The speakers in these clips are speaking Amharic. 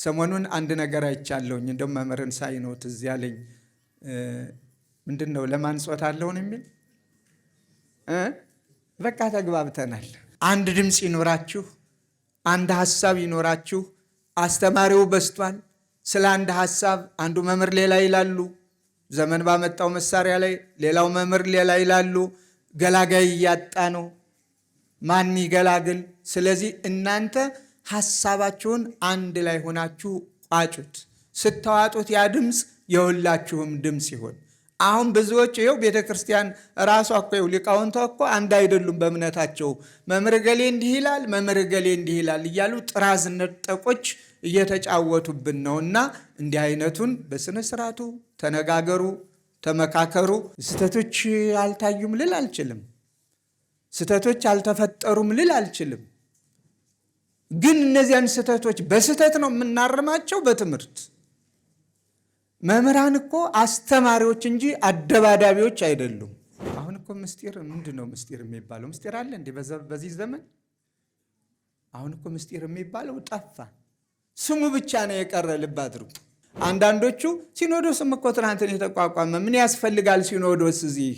ሰሞኑን አንድ ነገር አይቻለሁኝ። እንደውም መምህርን ሳይኖት እዚያ አለኝ። ምንድን ነው ለማን ጾታ አለውን የሚል በቃ ተግባብተናል። አንድ ድምፅ ይኖራችሁ፣ አንድ ሀሳብ ይኖራችሁ። አስተማሪው በስቷል። ስለ አንድ ሀሳብ አንዱ መምህር ሌላ ይላሉ፣ ዘመን ባመጣው መሳሪያ ላይ ሌላው መምህር ሌላ ይላሉ። ገላጋይ እያጣ ነው። ማን ይገላግል? ስለዚህ እናንተ ሐሳባችሁን አንድ ላይ ሆናችሁ ቋጩት። ስታዋጡት ያ ድምፅ የሁላችሁም ድምፅ ይሆን። አሁን ብዙዎች ይኸው ቤተ ክርስቲያን ራሷ እኮ ሊቃውንቷ እኮ አንድ አይደሉም በእምነታቸው። መምህር ገሌ እንዲህ ይላል፣ መምህር ገሌ እንዲህ ይላል እያሉ ጥራዝ ነጠቆች እየተጫወቱብን ነውና እንዲህ አይነቱን በስነ ስርዓቱ ተነጋገሩ፣ ተመካከሩ። ስህተቶች አልታዩም ልል አልችልም። ስህተቶች አልተፈጠሩም ልል አልችልም። ግን እነዚያን ስህተቶች በስህተት ነው የምናርማቸው በትምህርት። መምህራን እኮ አስተማሪዎች እንጂ አደባዳቢዎች አይደሉም። አሁን እኮ ምስጢር ምንድን ነው? ምስጢር የሚባለው ምስጢር አለ እንዴ በዚህ ዘመን? አሁን እኮ ምስጢር የሚባለው ጠፋ። ስሙ ብቻ ነው የቀረ። ልብ አድርጉ። አንዳንዶቹ ሲኖዶስም እኮ ትናንትን የተቋቋመ ምን ያስፈልጋል ሲኖዶስ? እዚህ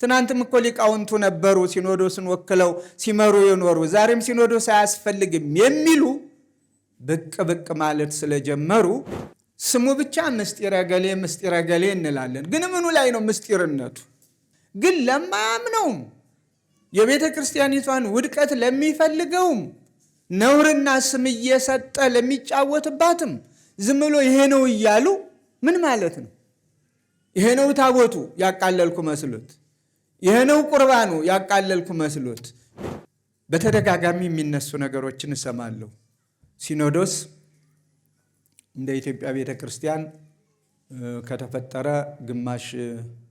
ትናንትም እኮ ሊቃውንቱ ነበሩ ሲኖዶስን ወክለው ሲመሩ የኖሩ፣ ዛሬም ሲኖዶስ አያስፈልግም የሚሉ ብቅ ብቅ ማለት ስለጀመሩ ስሙ ብቻ ምስጢረ ገሌ ምስጢረ ገሌ እንላለን። ግን ምኑ ላይ ነው ምስጢርነቱ? ግን ለማያምነውም የቤተ ክርስቲያኒቷን ውድቀት ለሚፈልገውም ነውርና ስም እየሰጠ ለሚጫወትባትም ዝም ብሎ ይሄ ነው እያሉ ምን ማለት ነው? ይሄ ነው ታቦቱ ያቃለልኩ መስሎት፣ ይሄ ነው ቁርባኑ ያቃለልኩ መስሎት በተደጋጋሚ የሚነሱ ነገሮችን እሰማለሁ። ሲኖዶስ እንደ ኢትዮጵያ ቤተ ክርስቲያን ከተፈጠረ ግማሽ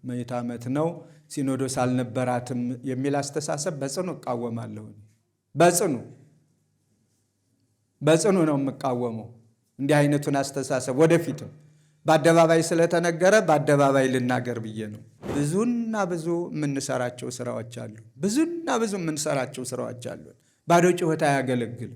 ምዕተ ዓመት ነው። ሲኖዶስ አልነበራትም የሚል አስተሳሰብ በጽኑ እቃወማለሁ። በጽኑ ነው የምቃወመው እንዲህ አይነቱን አስተሳሰብ። ወደፊትም በአደባባይ ስለተነገረ በአደባባይ ልናገር ብዬ ነው። ብዙና ብዙ የምንሰራቸው ስራዎች አሉ። ባዶ ጩኸት አያገለግልም።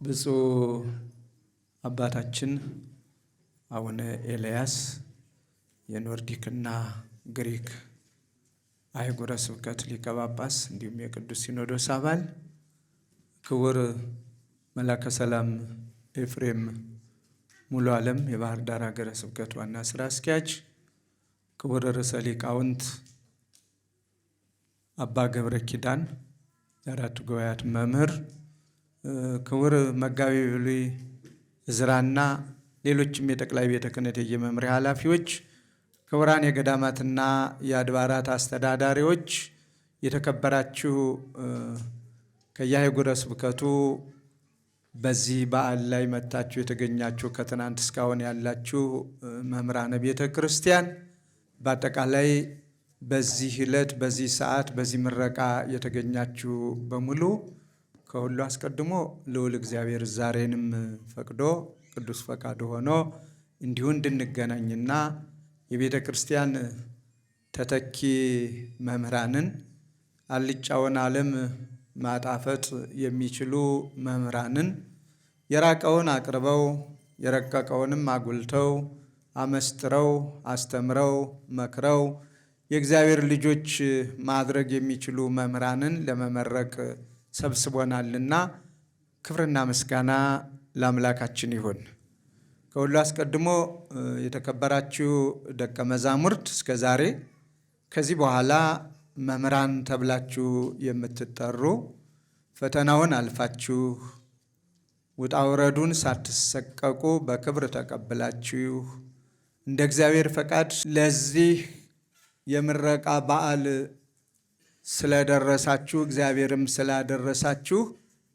ብፁዕ አባታችን አቡነ ኤልያስ የኖርዲክና ግሪክ አህጉረ ስብከት ሊቀ ጳጳስ እንዲሁም የቅዱስ ሲኖዶስ አባል፣ ክቡር መላከ ሰላም ኤፍሬም ሙሉ ዓለም የባህር ዳር ሀገረ ስብከት ዋና ስራ አስኪያጅ፣ ክቡር ርዕሰ ሊቃውንት አባ ገብረ ኪዳን የአራቱ ጉባኤያት መምህር፣ ክቡር መጋቤ ብሉይ ዕዝራና ሌሎችም የጠቅላይ ቤተ ክህነት የመምሪያ ኃላፊዎች፣ ክቡራን የገዳማትና የአድባራት አስተዳዳሪዎች፣ የተከበራችሁ ከየአህጉረ ስብከቱ በዚህ በዓል ላይ መጥታችሁ የተገኛችሁ ከትናንት እስካሁን ያላችሁ መምህራነ ቤተ ክርስቲያን፣ በአጠቃላይ በዚህ ዕለት በዚህ ሰዓት በዚህ ምረቃ የተገኛችሁ በሙሉ ከሁሉ አስቀድሞ ልዑል እግዚአብሔር ዛሬንም ፈቅዶ ቅዱስ ፈቃዱ ሆኖ እንዲሁ እንድንገናኝና የቤተ ክርስቲያን ተተኪ መምህራንን አልጫውን ዓለም ማጣፈጥ የሚችሉ መምህራንን የራቀውን አቅርበው የረቀቀውንም አጉልተው አመስጥረው አስተምረው መክረው የእግዚአብሔር ልጆች ማድረግ የሚችሉ መምህራንን ለመመረቅ ሰብስቦናልና ክብርና ምስጋና ለአምላካችን ይሁን። ከሁሉ አስቀድሞ የተከበራችሁ ደቀ መዛሙርት እስከ ዛሬ ከዚህ በኋላ መምህራን ተብላችሁ የምትጠሩ ፈተናውን አልፋችሁ ውጣ ውረዱን ሳትሰቀቁ በክብር ተቀብላችሁ እንደ እግዚአብሔር ፈቃድ ለዚህ የምረቃ በዓል ስለደረሳችሁ እግዚአብሔርም ስላደረሳችሁ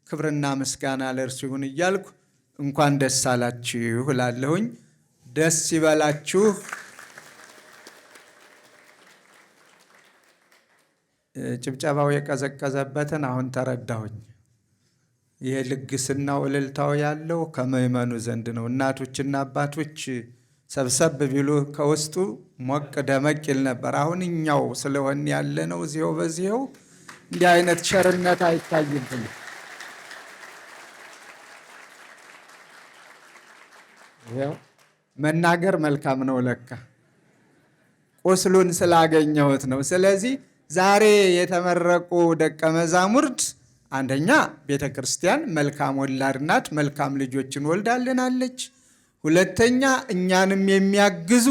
ክብርና ምስጋና ለእርሱ ይሁን እያልኩ እንኳን ደስ አላችሁ እላለሁኝ። ደስ ይበላችሁ። ጭብጨባው የቀዘቀዘበትን አሁን ተረዳሁኝ። ይሄ ልግስናው እልልታው ያለው ከምእመኑ ዘንድ ነው። እናቶችና አባቶች ሰብሰብ ቢሉ ከውስጡ ሞቅ ደመቅ ይል ነበር። አሁን እኛው ስለሆን ያለ ነው እዚው በዚው እንዲህ አይነት ቸርነት አይታይብንም። መናገር መልካም ነው ለካ ቁስሉን ስላገኘሁት ነው። ስለዚህ ዛሬ የተመረቁ ደቀ መዛሙርት አንደኛ ቤተ ክርስቲያን መልካም ወላድ ናት፣ መልካም ልጆችን ወልዳልናለች። ሁለተኛ እኛንም የሚያግዙ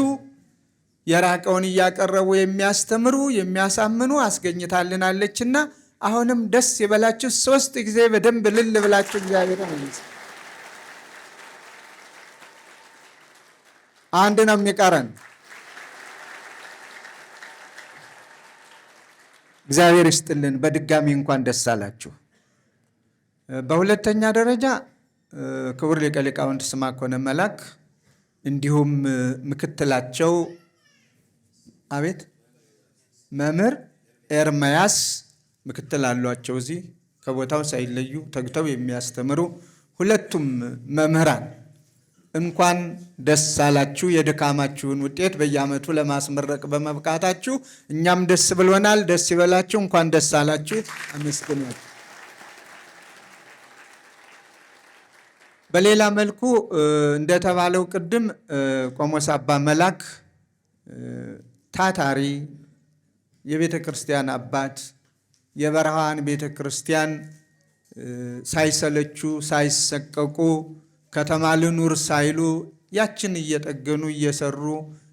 የራቀውን እያቀረቡ የሚያስተምሩ የሚያሳምኑ አስገኝታልናለችና አሁንም ደስ ይበላችሁ። 3 ጊዜ በደንብ ልል ብላችሁ እግዚአብሔር ነው። አንድ ነው የሚቀረን። እግዚአብሔር ይስጥልን። በድጋሚ እንኳን ደስ አላችሁ። በሁለተኛ ደረጃ ክቡር ሊቀ ሊቃውንት ስምዐኮነ መላክ እንዲሁም ምክትላቸው አቤት መምህር ኤርምያስ ምክትል አሏቸው። እዚህ ከቦታው ሳይለዩ ተግተው የሚያስተምሩ ሁለቱም መምህራን እንኳን ደስ አላችሁ። የድካማችሁን ውጤት በየዓመቱ ለማስመረቅ በመብቃታችሁ እኛም ደስ ብሎናል። ደስ ይበላችሁ። እንኳን ደስ አላችሁ። አመስግናችሁ። በሌላ መልኩ እንደተባለው ቅድም ቆሞስ አባ መላክ ታታሪ የቤተ ክርስቲያን አባት የበረሃን ቤተ ክርስቲያን ሳይሰለቹ ሳይሰቀቁ ከተማ ልኑር ሳይሉ ያችን እየጠገኑ እየሰሩ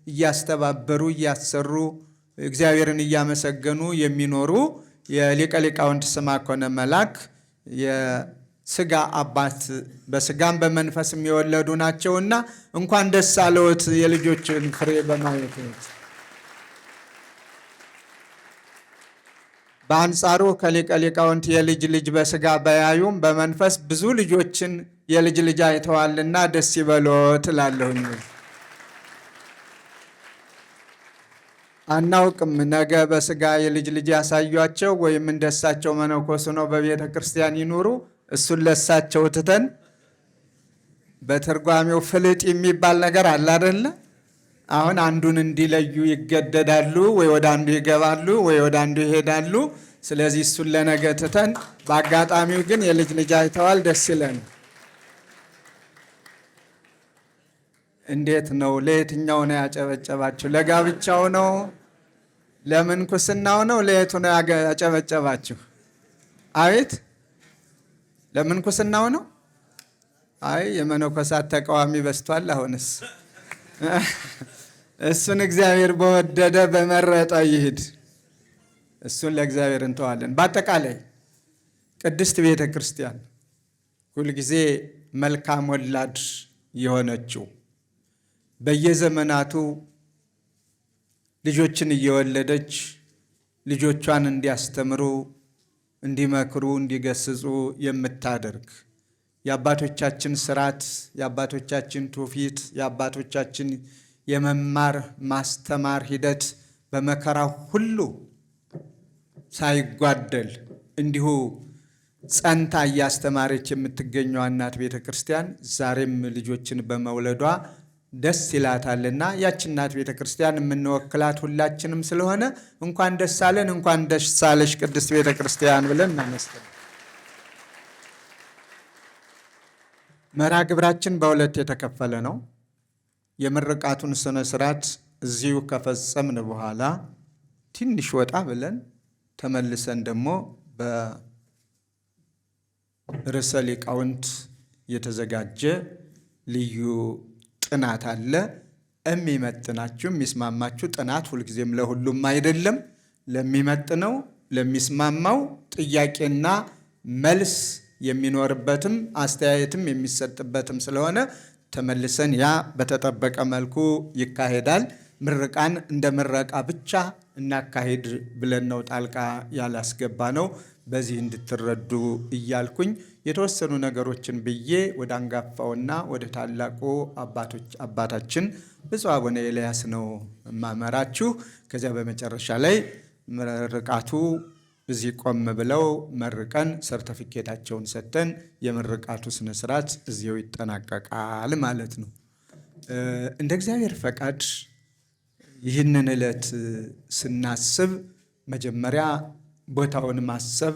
እያስተባበሩ እያሰሩ እግዚአብሔርን እያመሰገኑ የሚኖሩ የሊቀ ሊቃውንት ስምዐኮነ መላክ የስጋ አባት በስጋም በመንፈስ የሚወለዱ ናቸውና እንኳን ደስ አለዎት የልጆችን ፍሬ በማየት። በአንጻሩ ከሊቀ ሊቃውንት የልጅ ልጅ በስጋ በያዩም በመንፈስ ብዙ ልጆችን የልጅ ልጅ አይተዋልና ደስ ይበሎት እላለሁኝ። አናውቅም ነገ በስጋ የልጅ ልጅ ያሳዩአቸው ወይም እንደሳቸው መነኮስ ነው በቤተ ክርስቲያን ይኑሩ። እሱን ለሳቸው ትተን በትርጓሜው ፍልጥ የሚባል ነገር አለ አይደለ? አሁን አንዱን እንዲለዩ ይገደዳሉ። ወይ ወደ አንዱ ይገባሉ፣ ወይ ወደ አንዱ ይሄዳሉ። ስለዚህ እሱን ለነገ ትተን በአጋጣሚው ግን የልጅ ልጅ አይተዋል። ደስ ይለን። እንዴት ነው? ለየትኛው ነው ያጨበጨባችሁ? ለጋብቻው ነው? ለምንኩስናው ነው? ለየቱ ነው ያጨበጨባችሁ? አቤት ለምንኩስናው ነው? አይ የመነኮሳት ተቃዋሚ በስቷል። አሁንስ እሱን እግዚአብሔር በወደደ በመረጠ ይሂድ። እሱን ለእግዚአብሔር እንተዋለን። በአጠቃላይ ቅድስት ቤተ ክርስቲያን ሁልጊዜ መልካም ወላድ የሆነችው በየዘመናቱ ልጆችን እየወለደች ልጆቿን እንዲያስተምሩ፣ እንዲመክሩ፣ እንዲገስጹ የምታደርግ የአባቶቻችን ስርዓት፣ የአባቶቻችን ትውፊት፣ የአባቶቻችን የመማር ማስተማር ሂደት በመከራው ሁሉ ሳይጓደል እንዲሁ ጸንታ እያስተማረች የምትገኘው እናት ቤተ ክርስቲያን ዛሬም ልጆችን በመውለዷ ደስ ይላታልና ያች እናት ቤተ ክርስቲያን የምንወክላት ሁላችንም ስለሆነ እንኳን ደስ አለን፣ እንኳን ደስ አለሽ ቅድስት ቤተ ክርስቲያን ብለን እናመስግን። መርሐ ግብራችን በሁለት የተከፈለ ነው። የምርቃቱን ስነ ስርዓት እዚሁ ከፈጸምን በኋላ ትንሽ ወጣ ብለን ተመልሰን ደግሞ በርዕሰ ሊቃውንት የተዘጋጀ ልዩ ጥናት አለ። የሚመጥናችሁ የሚስማማችሁ ጥናት ሁልጊዜም ለሁሉም አይደለም። ለሚመጥነው ለሚስማማው ጥያቄና መልስ የሚኖርበትም አስተያየትም የሚሰጥበትም ስለሆነ ተመልሰን ያ በተጠበቀ መልኩ ይካሄዳል። ምርቃን እንደ ምረቃ ብቻ እናካሄድ ብለን ነው ጣልቃ ያላስገባ ነው። በዚህ እንድትረዱ እያልኩኝ የተወሰኑ ነገሮችን ብዬ ወደ አንጋፋውና ወደ ታላቁ አባታችን ብፁዕ አቡነ ኤልያስ ነው ማመራችሁ። ከዚያ በመጨረሻ ላይ ምርቃቱ እዚህ ቆም ብለው መርቀን ሰርተፊኬታቸውን ሰጥተን የምርቃቱ ስነ ስርዓት እዚያው ይጠናቀቃል ማለት ነው። እንደ እግዚአብሔር ፈቃድ ይህንን ዕለት ስናስብ መጀመሪያ ቦታውን ማሰብ፣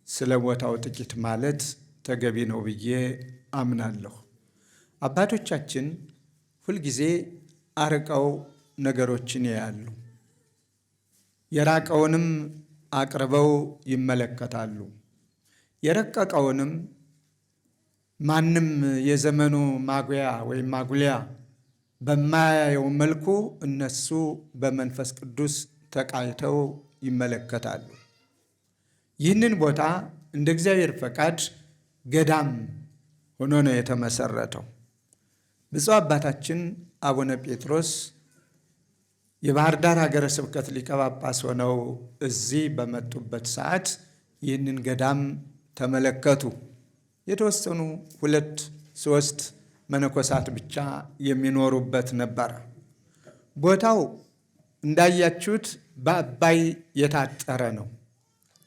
ስለ ቦታው ጥቂት ማለት ተገቢ ነው ብዬ አምናለሁ። አባቶቻችን ሁልጊዜ አርቀው ነገሮችን ያያሉ፣ የራቀውንም አቅርበው ይመለከታሉ። የረቀቀውንም ማንም የዘመኑ ማጉያ ወይም ማጉሊያ በማያየው መልኩ እነሱ በመንፈስ ቅዱስ ተቃኝተው ይመለከታሉ። ይህንን ቦታ እንደ እግዚአብሔር ፈቃድ ገዳም ሆኖ ነው የተመሰረተው። ብፁዕ አባታችን አቡነ ጴጥሮስ የባህር ዳር ሀገረ ስብከት ሊቀ ጳጳስ ሆነው እዚህ በመጡበት ሰዓት ይህንን ገዳም ተመለከቱ። የተወሰኑ 2-3 መነኮሳት ብቻ የሚኖሩበት ነበር። ቦታው እንዳያችሁት በአባይ የታጠረ ነው።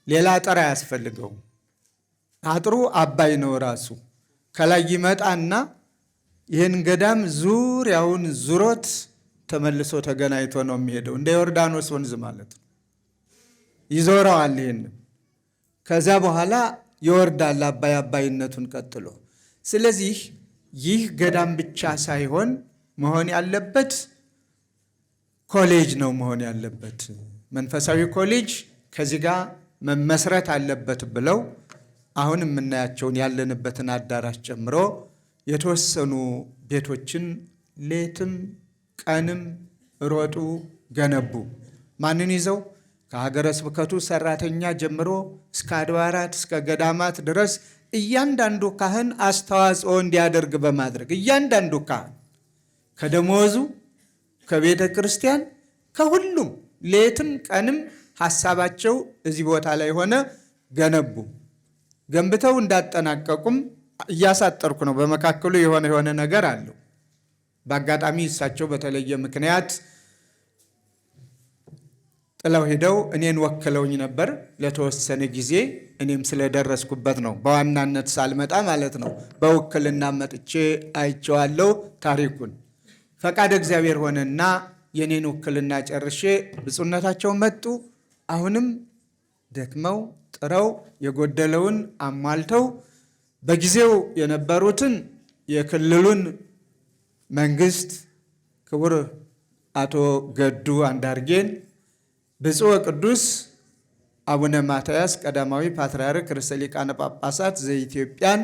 ሌላ አጥር አያስፈልገው። አጥሩ አባይ ነው ራሱ። ከላይ ይመጣና ይህን ገዳም ዙሪያውን ዙሮት ተመልሶ ተገናኝቶ ነው የሚሄደው። እንደ ዮርዳኖስ ወንዝ ማለት ነው። ይዞረዋል ይህን። ከዚያ በኋላ ይወርዳል አባይ አባይነቱን ቀጥሎ። ስለዚህ ይህ ገዳም ብቻ ሳይሆን መሆን ያለበት ኮሌጅ ነው መሆን ያለበት። መንፈሳዊ ኮሌጅ ከዚህ ጋር መመስረት አለበት ብለው አሁን የምናያቸውን ያለንበትን አዳራሽ ጨምሮ የተወሰኑ ቤቶችን ሌትም ቀንም ሮጡ፣ ገነቡ። ማንን ይዘው? ከሀገረ ስብከቱ ሰራተኛ ጀምሮ እስከ አድባራት እስከ ገዳማት ድረስ እያንዳንዱ ካህን አስተዋጽኦ እንዲያደርግ በማድረግ እያንዳንዱ ካህን ከደሞዙ ከቤተ ክርስቲያን ከሁሉም ሌትም ቀንም ሀሳባቸው እዚህ ቦታ ላይ ሆነ፣ ገነቡ። ገንብተው እንዳጠናቀቁም እያሳጠርኩ ነው። በመካከሉ የሆነ ነገር አለው። በአጋጣሚ እሳቸው በተለየ ምክንያት ጥለው ሄደው እኔን ወክለውኝ ነበር ለተወሰነ ጊዜ። እኔም ስለደረስኩበት ነው፣ በዋናነት ሳልመጣ ማለት ነው። በውክልና መጥቼ አይቼዋለሁ ታሪኩን። ፈቃድ እግዚአብሔር ሆነና የኔን ውክልና ጨርሼ ብፁዕነታቸው መጡ። አሁንም ደክመው ጥረው የጎደለውን አሟልተው በጊዜው የነበሩትን የክልሉን መንግስት ክቡር አቶ ገዱ አንዳርጌን፣ ብፁዕ ቅዱስ አቡነ ማትያስ ቀዳማዊ ፓትርያርክ ርዕሰ ሊቃነ ጳጳሳት ዘኢትዮጵያን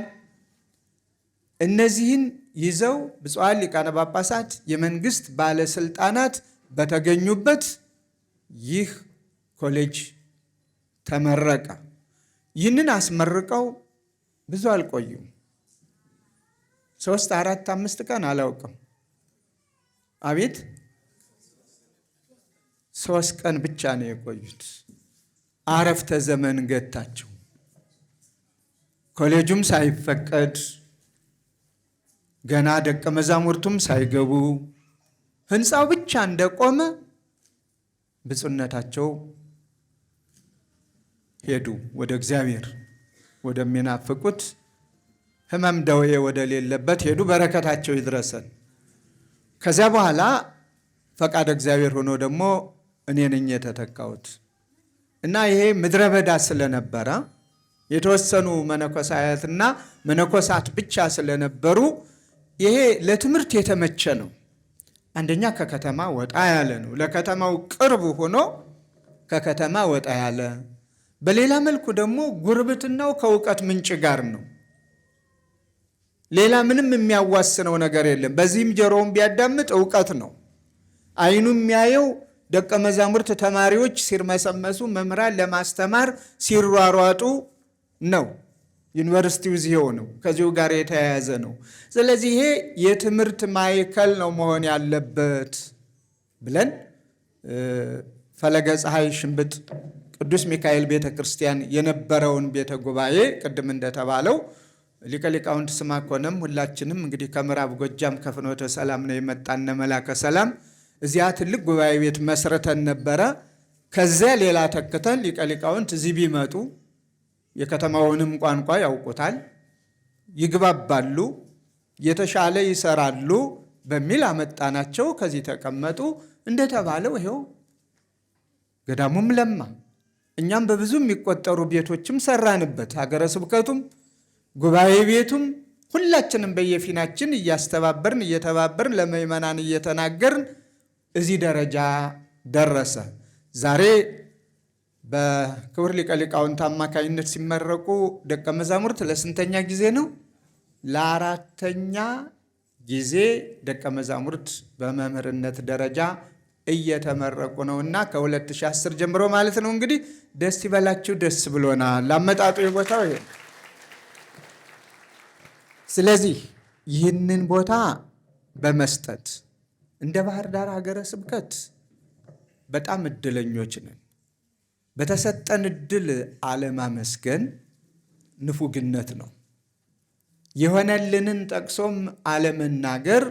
እነዚህን ይዘው ብፁዓን ሊቃነ ጳጳሳት የመንግስት ባለስልጣናት በተገኙበት ይህ ኮሌጅ ተመረቀ። ይህንን አስመርቀው ብዙ አልቆዩም። 3፣ 4፣ 5 ቀን አላውቅም። አቤት 3 ቀን ብቻ ነው የቆዩት። አረፍተ ዘመን ገታቸው። ኮሌጁም ሳይፈቀድ ገና ደቀ መዛሙርቱም ሳይገቡ ህንፃው ብቻ እንደቆመ ብፁዕነታቸው ሄዱ ወደ እግዚአብሔር ወደሚናፍቁት ሕመም ደዌ ወደ ሌለበት ሄዱ። በረከታቸው ይድረሰን። ከዚያ በኋላ ፈቃድ እግዚአብሔር ሆኖ ደግሞ እኔ ነኝ የተተካሁት እና ይሄ ምድረ በዳ ስለነበረ የተወሰኑ መነኮሳያትና መነኮሳት ብቻ ስለነበሩ ይሄ ለትምህርት የተመቸ ነው። አንደኛ ከከተማ ወጣ ያለ ነው። ለከተማው ቅርብ ሆኖ ከከተማ ወጣ ያለ፣ በሌላ መልኩ ደግሞ ጉርብትናው ከእውቀት ምንጭ ጋር ነው። ሌላ ምንም የሚያዋስነው ነገር የለም። በዚህም ጆሮውን ቢያዳምጥ እውቀት ነው። አይኑ የሚያየው ደቀ መዛሙርት ተማሪዎች ሲርመሰመሱ መምህራን ለማስተማር ሲሯሯጡ ነው። ዩኒቨርሲቲው እዚሁ ነው፣ ከዚሁ ጋር የተያያዘ ነው። ስለዚህ ይሄ የትምህርት ማዕከል ነው መሆን ያለበት ብለን ፈለገ ፀሐይ ሽንብጥ ቅዱስ ሚካኤል ቤተ ክርስቲያን የነበረውን ቤተ ጉባኤ ቅድም እንደተባለው ሊቀ ሊቃውንት ስምዐኮነም ሁላችንም እንግዲህ ከምዕራብ ጎጃም ከፍኖተ ሰላም ነው የመጣን መላከ ሰላም እዚያ ትልቅ ጉባኤ ቤት መስርተን ነበረ። ከዚያ ሌላ ተክተን ሊቀ ሊቃውንት እዚህ ቢመጡ የከተማውንም ቋንቋ ያውቁታል፣ ይግባባሉ፣ የተሻለ ይሰራሉ፣ በሚል አመጣናቸው። ከዚህ ተቀመጡ እንደተባለው ይሄው ገዳሙም ለማ። እኛም በብዙ የሚቆጠሩ ቤቶችም ሰራንበት። ሀገረ ስብከቱም ጉባኤ ቤቱም ሁላችንም በየፊናችን እያስተባበርን እየተባበርን ለምእመናን እየተናገርን እዚህ ደረጃ ደረሰ። ዛሬ በክቡር ሊቀ ሊቃውንት አማካኝነት ሲመረቁ ደቀ መዛሙርት ለስንተኛ ጊዜ ነው? ለአራተኛ ጊዜ ደቀ መዛሙርት በመምህርነት ደረጃ እየተመረቁ ነውና ከ2010 ጀምሮ ማለት ነው። እንግዲህ ደስ ይበላችሁ፣ ደስ ብሎናል። አመጣጡ የቦታው ይሄ። ስለዚህ ይህንን ቦታ በመስጠት እንደ ባህር ዳር ሀገረ ስብከት በጣም እድለኞች ነን። በተሰጠን እድል አለማመስገን ንፉግነት ነው። የሆነልንን ጠቅሶም አለመናገር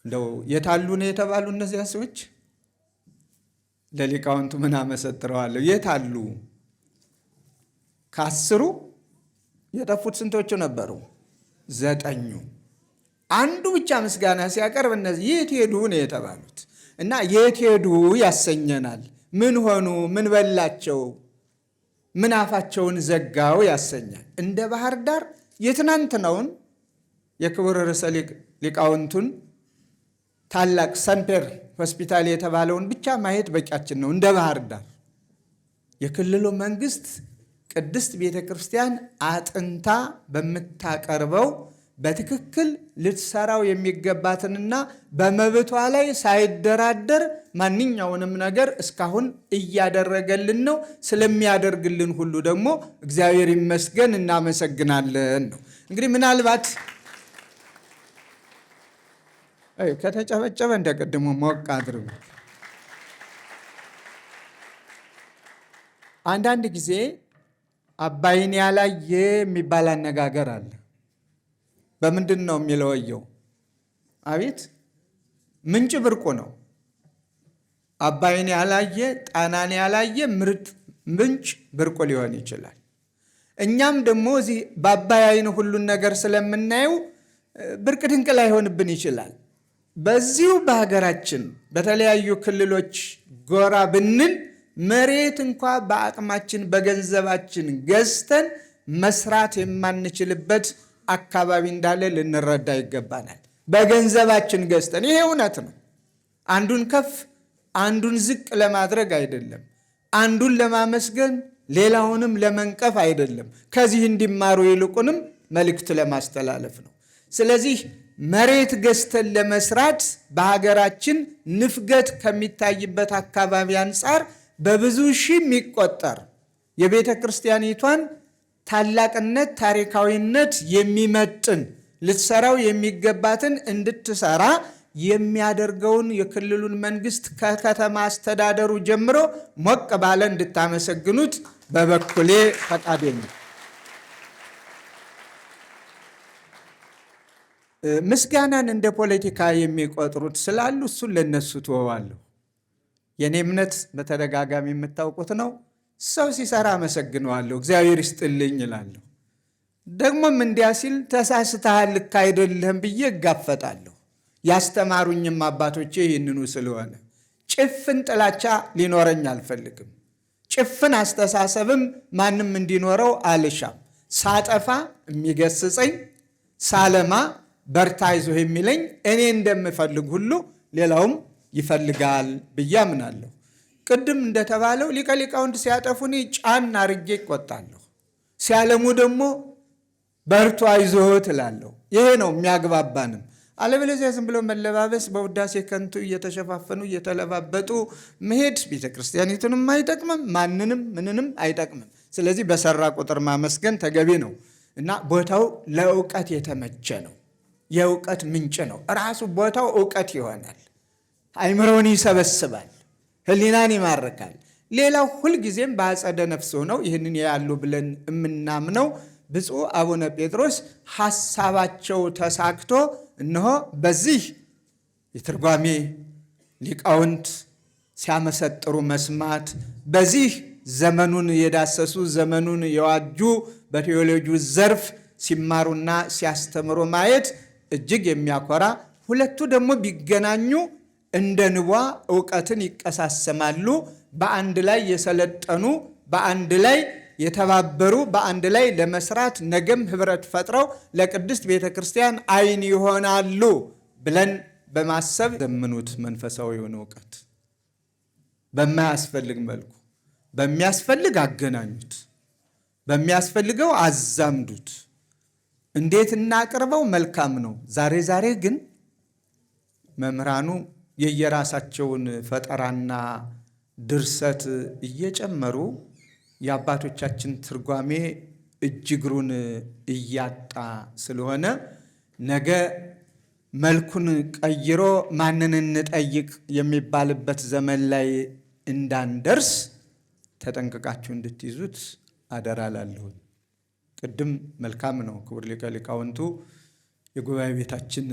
እንደው የታሉ ነው የተባሉ እነዚያ ሰዎች ለሊቃውንቱ ምን አመሰጥረዋለሁ? የታሉ? ከ10 የጠፉት ስንቶቹ ነበሩ? 9። አንዱ ብቻ ምስጋና ሲያቀርብ እነዚህ የት ሄዱ ነው የተባሉት። እና የት ሄዱ ያሰኘናል። ምን ሆኑ? ምን በላቸው? ምን አፋቸውን ዘጋው ያሰኛል። እንደ ባህር ዳር የትናንትናውን የክቡር ርዕሰ ሊቃውንቱን ታላቅ ሰንፔር ሆስፒታል የተባለውን ብቻ ማየት በቂያችን ነው። እንደ ባህር ዳር የክልሉ መንግስት ቅድስት ቤተ ክርስቲያን አጥንታ በምታቀርበው በትክክል ልትሰራው የሚገባትንና በመብቷ ላይ ሳይደራደር ማንኛውንም ነገር እስካሁን እያደረገልን ነው። ስለሚያደርግልን ሁሉ ደግሞ እግዚአብሔር ይመስገን እናመሰግናለን ነው። እንግዲህ ምናልባት ከተጨበጨበ እንደቀድሞ ሞቅ አድርጉ። አንዳንድ ጊዜ አባይን ያላየ የሚባል አነጋገር አለ። በምንድን ነው የሚለወየው? አቤት ምንጭ ብርቁ ነው። አባይን ያላየ ጣናን ያላየ ምርጥ ምንጭ ብርቁ ሊሆን ይችላል። እኛም ደግሞ እዚህ በአባይ አይን ሁሉን ነገር ስለምናየው ብርቅ ድንቅ ላይሆንብን ይችላል። በዚሁ በሀገራችን በተለያዩ ክልሎች ጎራ ብንል መሬት እንኳ በአቅማችን በገንዘባችን ገዝተን መስራት የማንችልበት አካባቢ እንዳለ ልንረዳ ይገባናል። በገንዘባችን ገዝተን፣ ይሄ እውነት ነው። አንዱን ከፍ አንዱን ዝቅ ለማድረግ አይደለም፣ አንዱን ለማመስገን ሌላውንም ለመንቀፍ አይደለም። ከዚህ እንዲማሩ ይልቁንም መልእክት ለማስተላለፍ ነው። ስለዚህ መሬት ገዝተን ለመስራት በሀገራችን ንፍገት ከሚታይበት አካባቢ አንጻር በብዙ ሺህ የሚቆጠር የቤተ ክርስቲያኒቷን ታላቅነት፣ ታሪካዊነት የሚመጥን ልትሰራው የሚገባትን እንድትሰራ የሚያደርገውን የክልሉን መንግስት ከከተማ አስተዳደሩ ጀምሮ ሞቅ ባለ እንድታመሰግኑት በበኩሌ ፈቃዴ ነው። ምስጋናን እንደ ፖለቲካ የሚቆጥሩት ስላሉ እሱን ለነሱ ትወዋለሁ። የኔ እምነት በተደጋጋሚ የምታውቁት ነው። ሰው ሲሰራ አመሰግነዋለሁ፣ እግዚአብሔር ይስጥልኝ እላለሁ። ደግሞም እንዲያ ሲል ተሳስተሃል፣ ልክ አይደለህም ብዬ እጋፈጣለሁ። ያስተማሩኝም አባቶቼ ይህንኑ ስለሆነ ጭፍን ጥላቻ ሊኖረኝ አልፈልግም። ጭፍን አስተሳሰብም ማንም እንዲኖረው አልሻም። ሳጠፋ የሚገስጸኝ፣ ሳለማ በርታ ይዞህ የሚለኝ እኔ እንደምፈልግ ሁሉ ሌላውም ይፈልጋል ብዬ አምናለሁ። ቅድም እንደተባለው ሊቀ ሊቃውንት ሲያጠፉ እኔ ጫን አርጌ ይቆጣለሁ፣ ሲያለሙ ደግሞ በርቱ አይዞህ ትላለሁ። ይሄ ነው የሚያግባባንም። አለበለዚያ ዝም ብሎ መለባበስ፣ በውዳሴ ከንቱ እየተሸፋፈኑ እየተለባበጡ መሄድ ቤተ ክርስቲያኒቱንም አይጠቅምም፣ ማንንም ምንንም አይጠቅምም። ስለዚህ በሰራ ቁጥር ማመስገን ተገቢ ነው እና ቦታው ለእውቀት የተመቸ ነው። የእውቀት ምንጭ ነው። ራሱ ቦታው እውቀት ይሆናል። አይምሮን ይሰበስባል፣ ህሊናን ይማርካል። ሌላው ሁልጊዜም በአጸደ ነፍስ ሆነው ይህንን ያሉ ብለን የምናምነው ብፁዕ አቡነ ጴጥሮስ ሐሳባቸው ተሳክቶ እነሆ በዚህ የትርጓሜ ሊቃውንት ሲያመሰጥሩ መስማት፣ በዚህ ዘመኑን የዳሰሱ ዘመኑን የዋጁ በቴዎሎጂ ዘርፍ ሲማሩና ሲያስተምሩ ማየት እጅግ የሚያኮራ ሁለቱ ደግሞ ቢገናኙ እንደ ንቧ እውቀትን ይቀሳሰማሉ። በአንድ ላይ የሰለጠኑ፣ በአንድ ላይ የተባበሩ፣ በአንድ ላይ ለመስራት ነገም ህብረት ፈጥረው ለቅድስት ቤተ ክርስቲያን ዓይን ይሆናሉ ብለን በማሰብ ዘምኑት። መንፈሳዊውን እውቀት በማያስፈልግ መልኩ በሚያስፈልግ አገናኙት፣ በሚያስፈልገው አዛምዱት። እንዴት እናቅርበው? መልካም ነው። ዛሬ ግን መምህራኑ የየራሳቸውን ፈጠራና ድርሰት እየጨመሩ የአባቶቻችን ትርጓሜ እጅግሩን እያጣ ስለሆነ ነገ መልኩን ቀይሮ ማንን እንጠይቅ የሚባልበት ዘመን ላይ እንዳንደርስ ተጠንቅቃችሁ እንድትይዙት አደራ ላለሁ። ቅድም መልካም ነው ክቡር ሊቀ ሊቃውንቱ የጉባኤ ቤታችን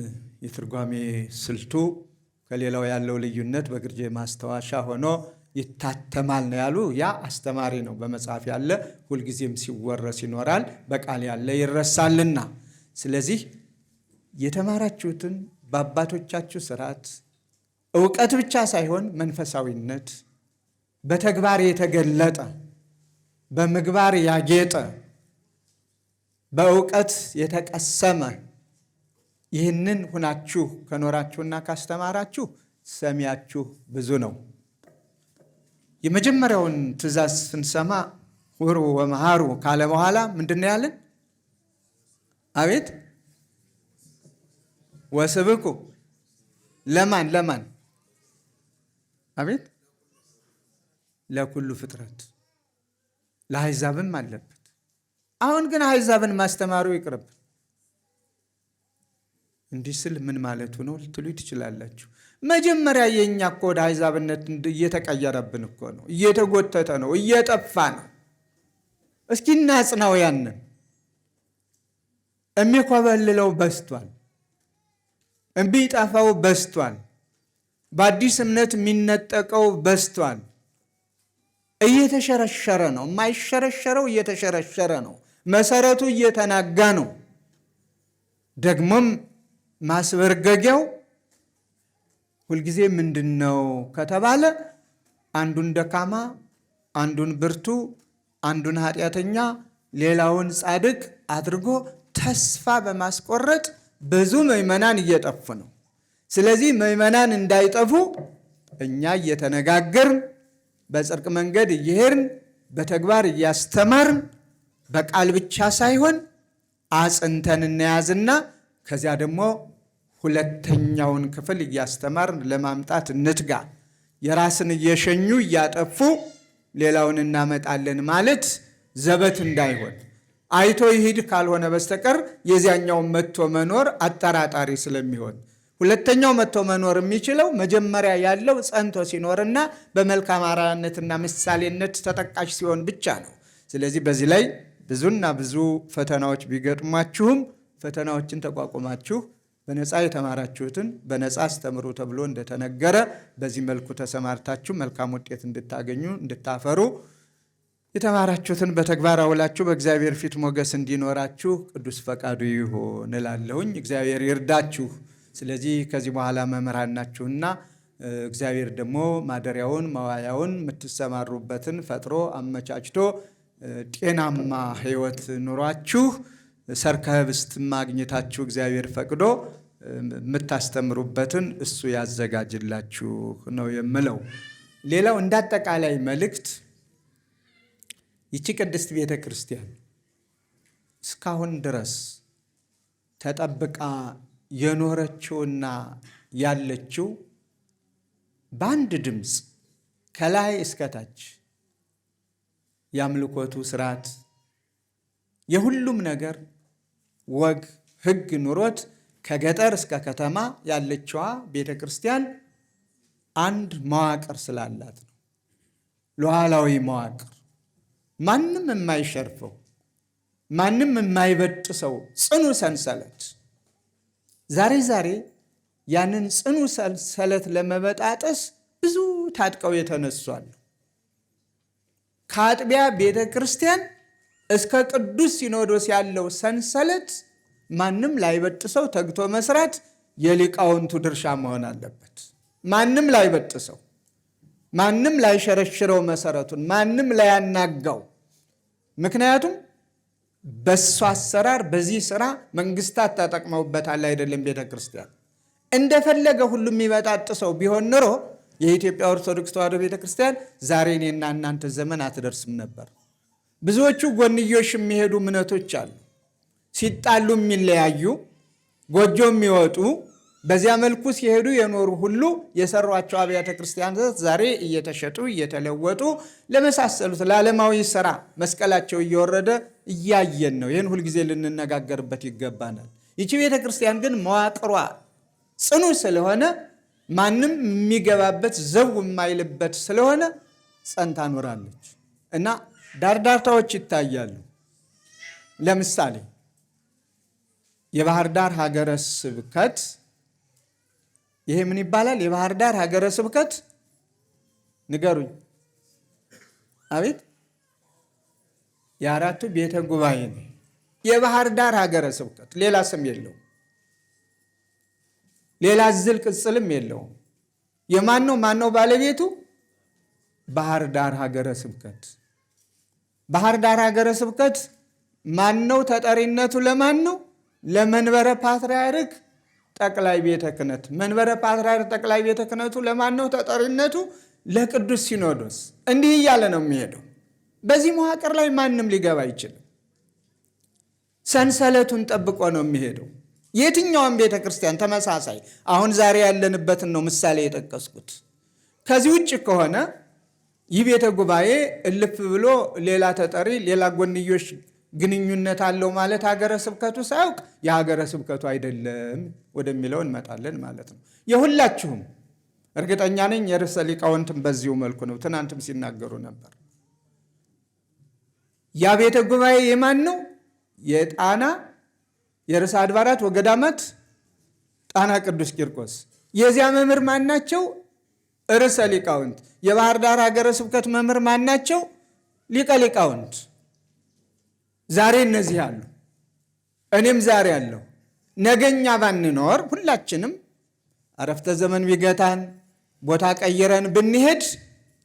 የትርጓሜ ስልቱ ከሌላው ያለው ልዩነት በግርጄ ማስታወሻ ሆኖ ይታተማል ነው ያሉ። ያ አስተማሪ ነው። በመጽሐፍ ያለ ሁልጊዜም ሲወረስ ይኖራል፣ በቃል ያለ ይረሳልና። ስለዚህ የተማራችሁትን በአባቶቻችሁ ስርዓት እውቀት ብቻ ሳይሆን መንፈሳዊነት በተግባር የተገለጠ በምግባር ያጌጠ በእውቀት የተቀሰመ ይህንን ሁናችሁ ከኖራችሁና ካስተማራችሁ ሰሚያችሁ ብዙ ነው። የመጀመሪያውን ትእዛዝ ስንሰማ ሁሩ ወመሃሩ ካለ በኋላ ምንድን ያለን? አቤት ወስብኩ ለማን? አቤት ለኩሉ ፍጥረት፣ ለአሕዛብም አለበት። አሁን ግን አሕዛብን ማስተማሩ ይቅርብ። እንዲህ ስል ምን ማለቱ ነው ልትሉ ትችላላችሁ። መጀመሪያ የእኛ እኮ ወደ አሕዛብነት እየተቀየረብን እኮ ነው፣ እየተጎተተ ነው፣ እየጠፋ ነው። እስኪ እናጽናው። ያንን የሚኮበልለው በስቷል፣ እምቢጠፋው በስቷል፣ በአዲስ እምነት የሚነጠቀው በስቷል። እየተሸረሸረ ነው። የማይሸረሸረው እየተሸረሸረ ነው። መሰረቱ እየተናጋ ነው። ደግሞም ማስበርገጊያው ሁልጊዜ ምንድን ነው ከተባለ አንዱን ደካማ፣ አንዱን ብርቱ፣ አንዱን ኃጢአተኛ፣ ሌላውን ጻድቅ አድርጎ ተስፋ በማስቆረጥ ብዙ ምዕመናን እየጠፉ ነው። ስለዚህ ምዕመናን እንዳይጠፉ እኛ እየተነጋገርን በጽድቅ መንገድ እየሄድን በተግባር እያስተማርን በቃል ብቻ ሳይሆን አጽንተን እንያዝና ከዚያ ደግሞ ሁለተኛውን ክፍል እያስተማርን ለማምጣት እንትጋ። የራስን እየሸኙ እያጠፉ ሌላውን እናመጣለን ማለት ዘበት እንዳይሆን አይቶ ይሂድ ካልሆነ በስተቀር የዚያኛውን መጥቶ መኖር አጠራጣሪ ስለሚሆን ሁለተኛው መጥቶ መኖር የሚችለው መጀመሪያ ያለው ጸንቶ ሲኖርና በመልካም አርአያነትና ምሳሌነት ተጠቃሽ ሲሆን ብቻ ነው። ስለዚህ በዚህ ላይ ብዙና ብዙ ፈተናዎች ቢገጥሟችሁም ፈተናዎችን ተቋቁማችሁ በነፃ የተማራችሁትን በነፃ አስተምሩ ተብሎ እንደተነገረ በዚህ መልኩ ተሰማርታችሁ መልካም ውጤት እንድታገኙ እንድታፈሩ የተማራችሁትን በተግባር አውላችሁ በእግዚአብሔር ፊት ሞገስ እንዲኖራችሁ ቅዱስ ፈቃዱ ይሁን እላለሁኝ። እግዚአብሔር ይርዳችሁ። ስለዚህ ከዚህ በኋላ መምህራን ናችሁና እግዚአብሔር ደግሞ ማደሪያውን መዋያውን የምትሰማሩበትን ፈጥሮ አመቻችቶ ጤናማ ሕይወት ኑሯችሁ ሠርከ ኅብስት ማግኘታችሁ እግዚአብሔር ፈቅዶ የምታስተምሩበትን እሱ ያዘጋጅላችሁ ነው የምለው። ሌላው እንዳጠቃላይ መልእክት ይቺ ቅድስት ቤተ ክርስቲያን እስካሁን ድረስ ተጠብቃ የኖረችውና ያለችው በአንድ ድምፅ ከላይ እስከታች የአምልኮቱ ስርዓት የሁሉም ነገር ወግ ሕግ ኑሮት ከገጠር እስከ ከተማ ያለችዋ ቤተ ክርስቲያን አንድ መዋቅር ስላላት ነው። ሉዓላዊ መዋቅር፣ ማንም የማይሸርፈው ማንም የማይበጥሰው ጽኑ ሰንሰለት። ዛሬ ያንን ጽኑ ሰንሰለት ለመበጣጠስ ብዙ ታጥቀው የተነሷሉ። ከአጥቢያ ቤተ ክርስቲያን እስከ ቅዱስ ሲኖዶስ ያለው ሰንሰለት ማንም ላይበጥሰው ተግቶ መስራት የሊቃውንቱ ድርሻ መሆን አለበት። ማንም ላይ በጥሰው፣ ማንም ላይ ሸረሽረው መሰረቱን፣ ማንም ላይ ያናጋው። ምክንያቱም በሱ አሰራር በዚህ ስራ መንግስታት ተጠቅመውበታል አይደለም። ቤተ ክርስቲያን እንደፈለገ ሁሉም የሚበጣጥሰው ቢሆን ኖሮ የኢትዮጵያ ኦርቶዶክስ ተዋሕዶ ቤተ ክርስቲያን ዛሬ እኔና እናንተ ዘመን አትደርስም ነበር። ብዙዎቹ ጎንዮሽ የሚሄዱ እምነቶች አሉ። ሲጣሉ የሚለያዩ፣ ጎጆ የሚወጡ፣ በዚያ መልኩ ሲሄዱ የኖሩ ሁሉ የሰሯቸው አብያተ ክርስቲያናት ዛሬ እየተሸጡ እየተለወጡ ለመሳሰሉት ለዓለማዊ ስራ መስቀላቸው እየወረደ እያየን ነው። ይህን ሁልጊዜ ልንነጋገርበት ይገባናል። ይቺ ቤተ ክርስቲያን ግን መዋቅሯ ጽኑ ስለሆነ ማንም የሚገባበት ዘው የማይልበት ስለሆነ ጸንታ ኖራለች እና ዳርዳርታዎች ይታያሉ። ለምሳሌ የባህር ዳር ሀገረ ስብከት፣ ይሄ ምን ይባላል? የባህር ዳር ሀገረ ስብከት ንገሩኝ። አቤት የአራቱ ቤተ ጉባኤ ነው። የባህር ዳር ሀገረ ስብከት ሌላ ስም የለውም። ሌላ ዝል ቅጽልም የለውም። የማን ነው? ማን ነው ባለቤቱ? ባህር ዳር ሀገረ ስብከት። ባህር ዳር ሀገረ ስብከት ማን ነው? ተጠሪነቱ ለማን ነው? ለመንበረ ፓትርያርክ ጠቅላይ ቤተ ክህነት። መንበረ ፓትርያርክ ጠቅላይ ቤተ ክህነቱ ለማን ነው ተጠሪነቱ? ለቅዱስ ሲኖዶስ። እንዲህ እያለ ነው የሚሄደው። በዚህ መዋቅር ላይ ማንም ሊገባ አይችልም። ሰንሰለቱን ጠብቆ ነው የሚሄደው። የትኛውም ቤተ ክርስቲያን ተመሳሳይ። አሁን ዛሬ ያለንበትን ነው ምሳሌ የጠቀስኩት። ከዚህ ውጭ ከሆነ ይህ ቤተ ጉባኤ እልፍ ብሎ ሌላ ተጠሪ፣ ሌላ ጎንዮሽ ግንኙነት አለው ማለት ሀገረ ስብከቱ ሳያውቅ የሀገረ ስብከቱ አይደለም ወደሚለው እንመጣለን ማለት ነው። የሁላችሁም እርግጠኛ ነኝ የርዕሰ ሊቃውንትም በዚሁ መልኩ ነው። ትናንትም ሲናገሩ ነበር። ያ ቤተ ጉባኤ የማን ነው? የጣና የርዕሰ አድባራት ወገዳማት ጣና ቅዱስ ቂርቆስ። የዚያ መምህር ማን ናቸው? ርዕሰ ሊቃውንት። የባህር ዳር ሀገረ ስብከት መምህር ማን ናቸው? ሊቀ ሊቃውንት። ዛሬ እነዚህ አሉ፣ እኔም ዛሬ አለሁ። ነገኛ ባንኖር ሁላችንም አረፍተ ዘመን ቢገታን ቦታ ቀይረን ብንሄድ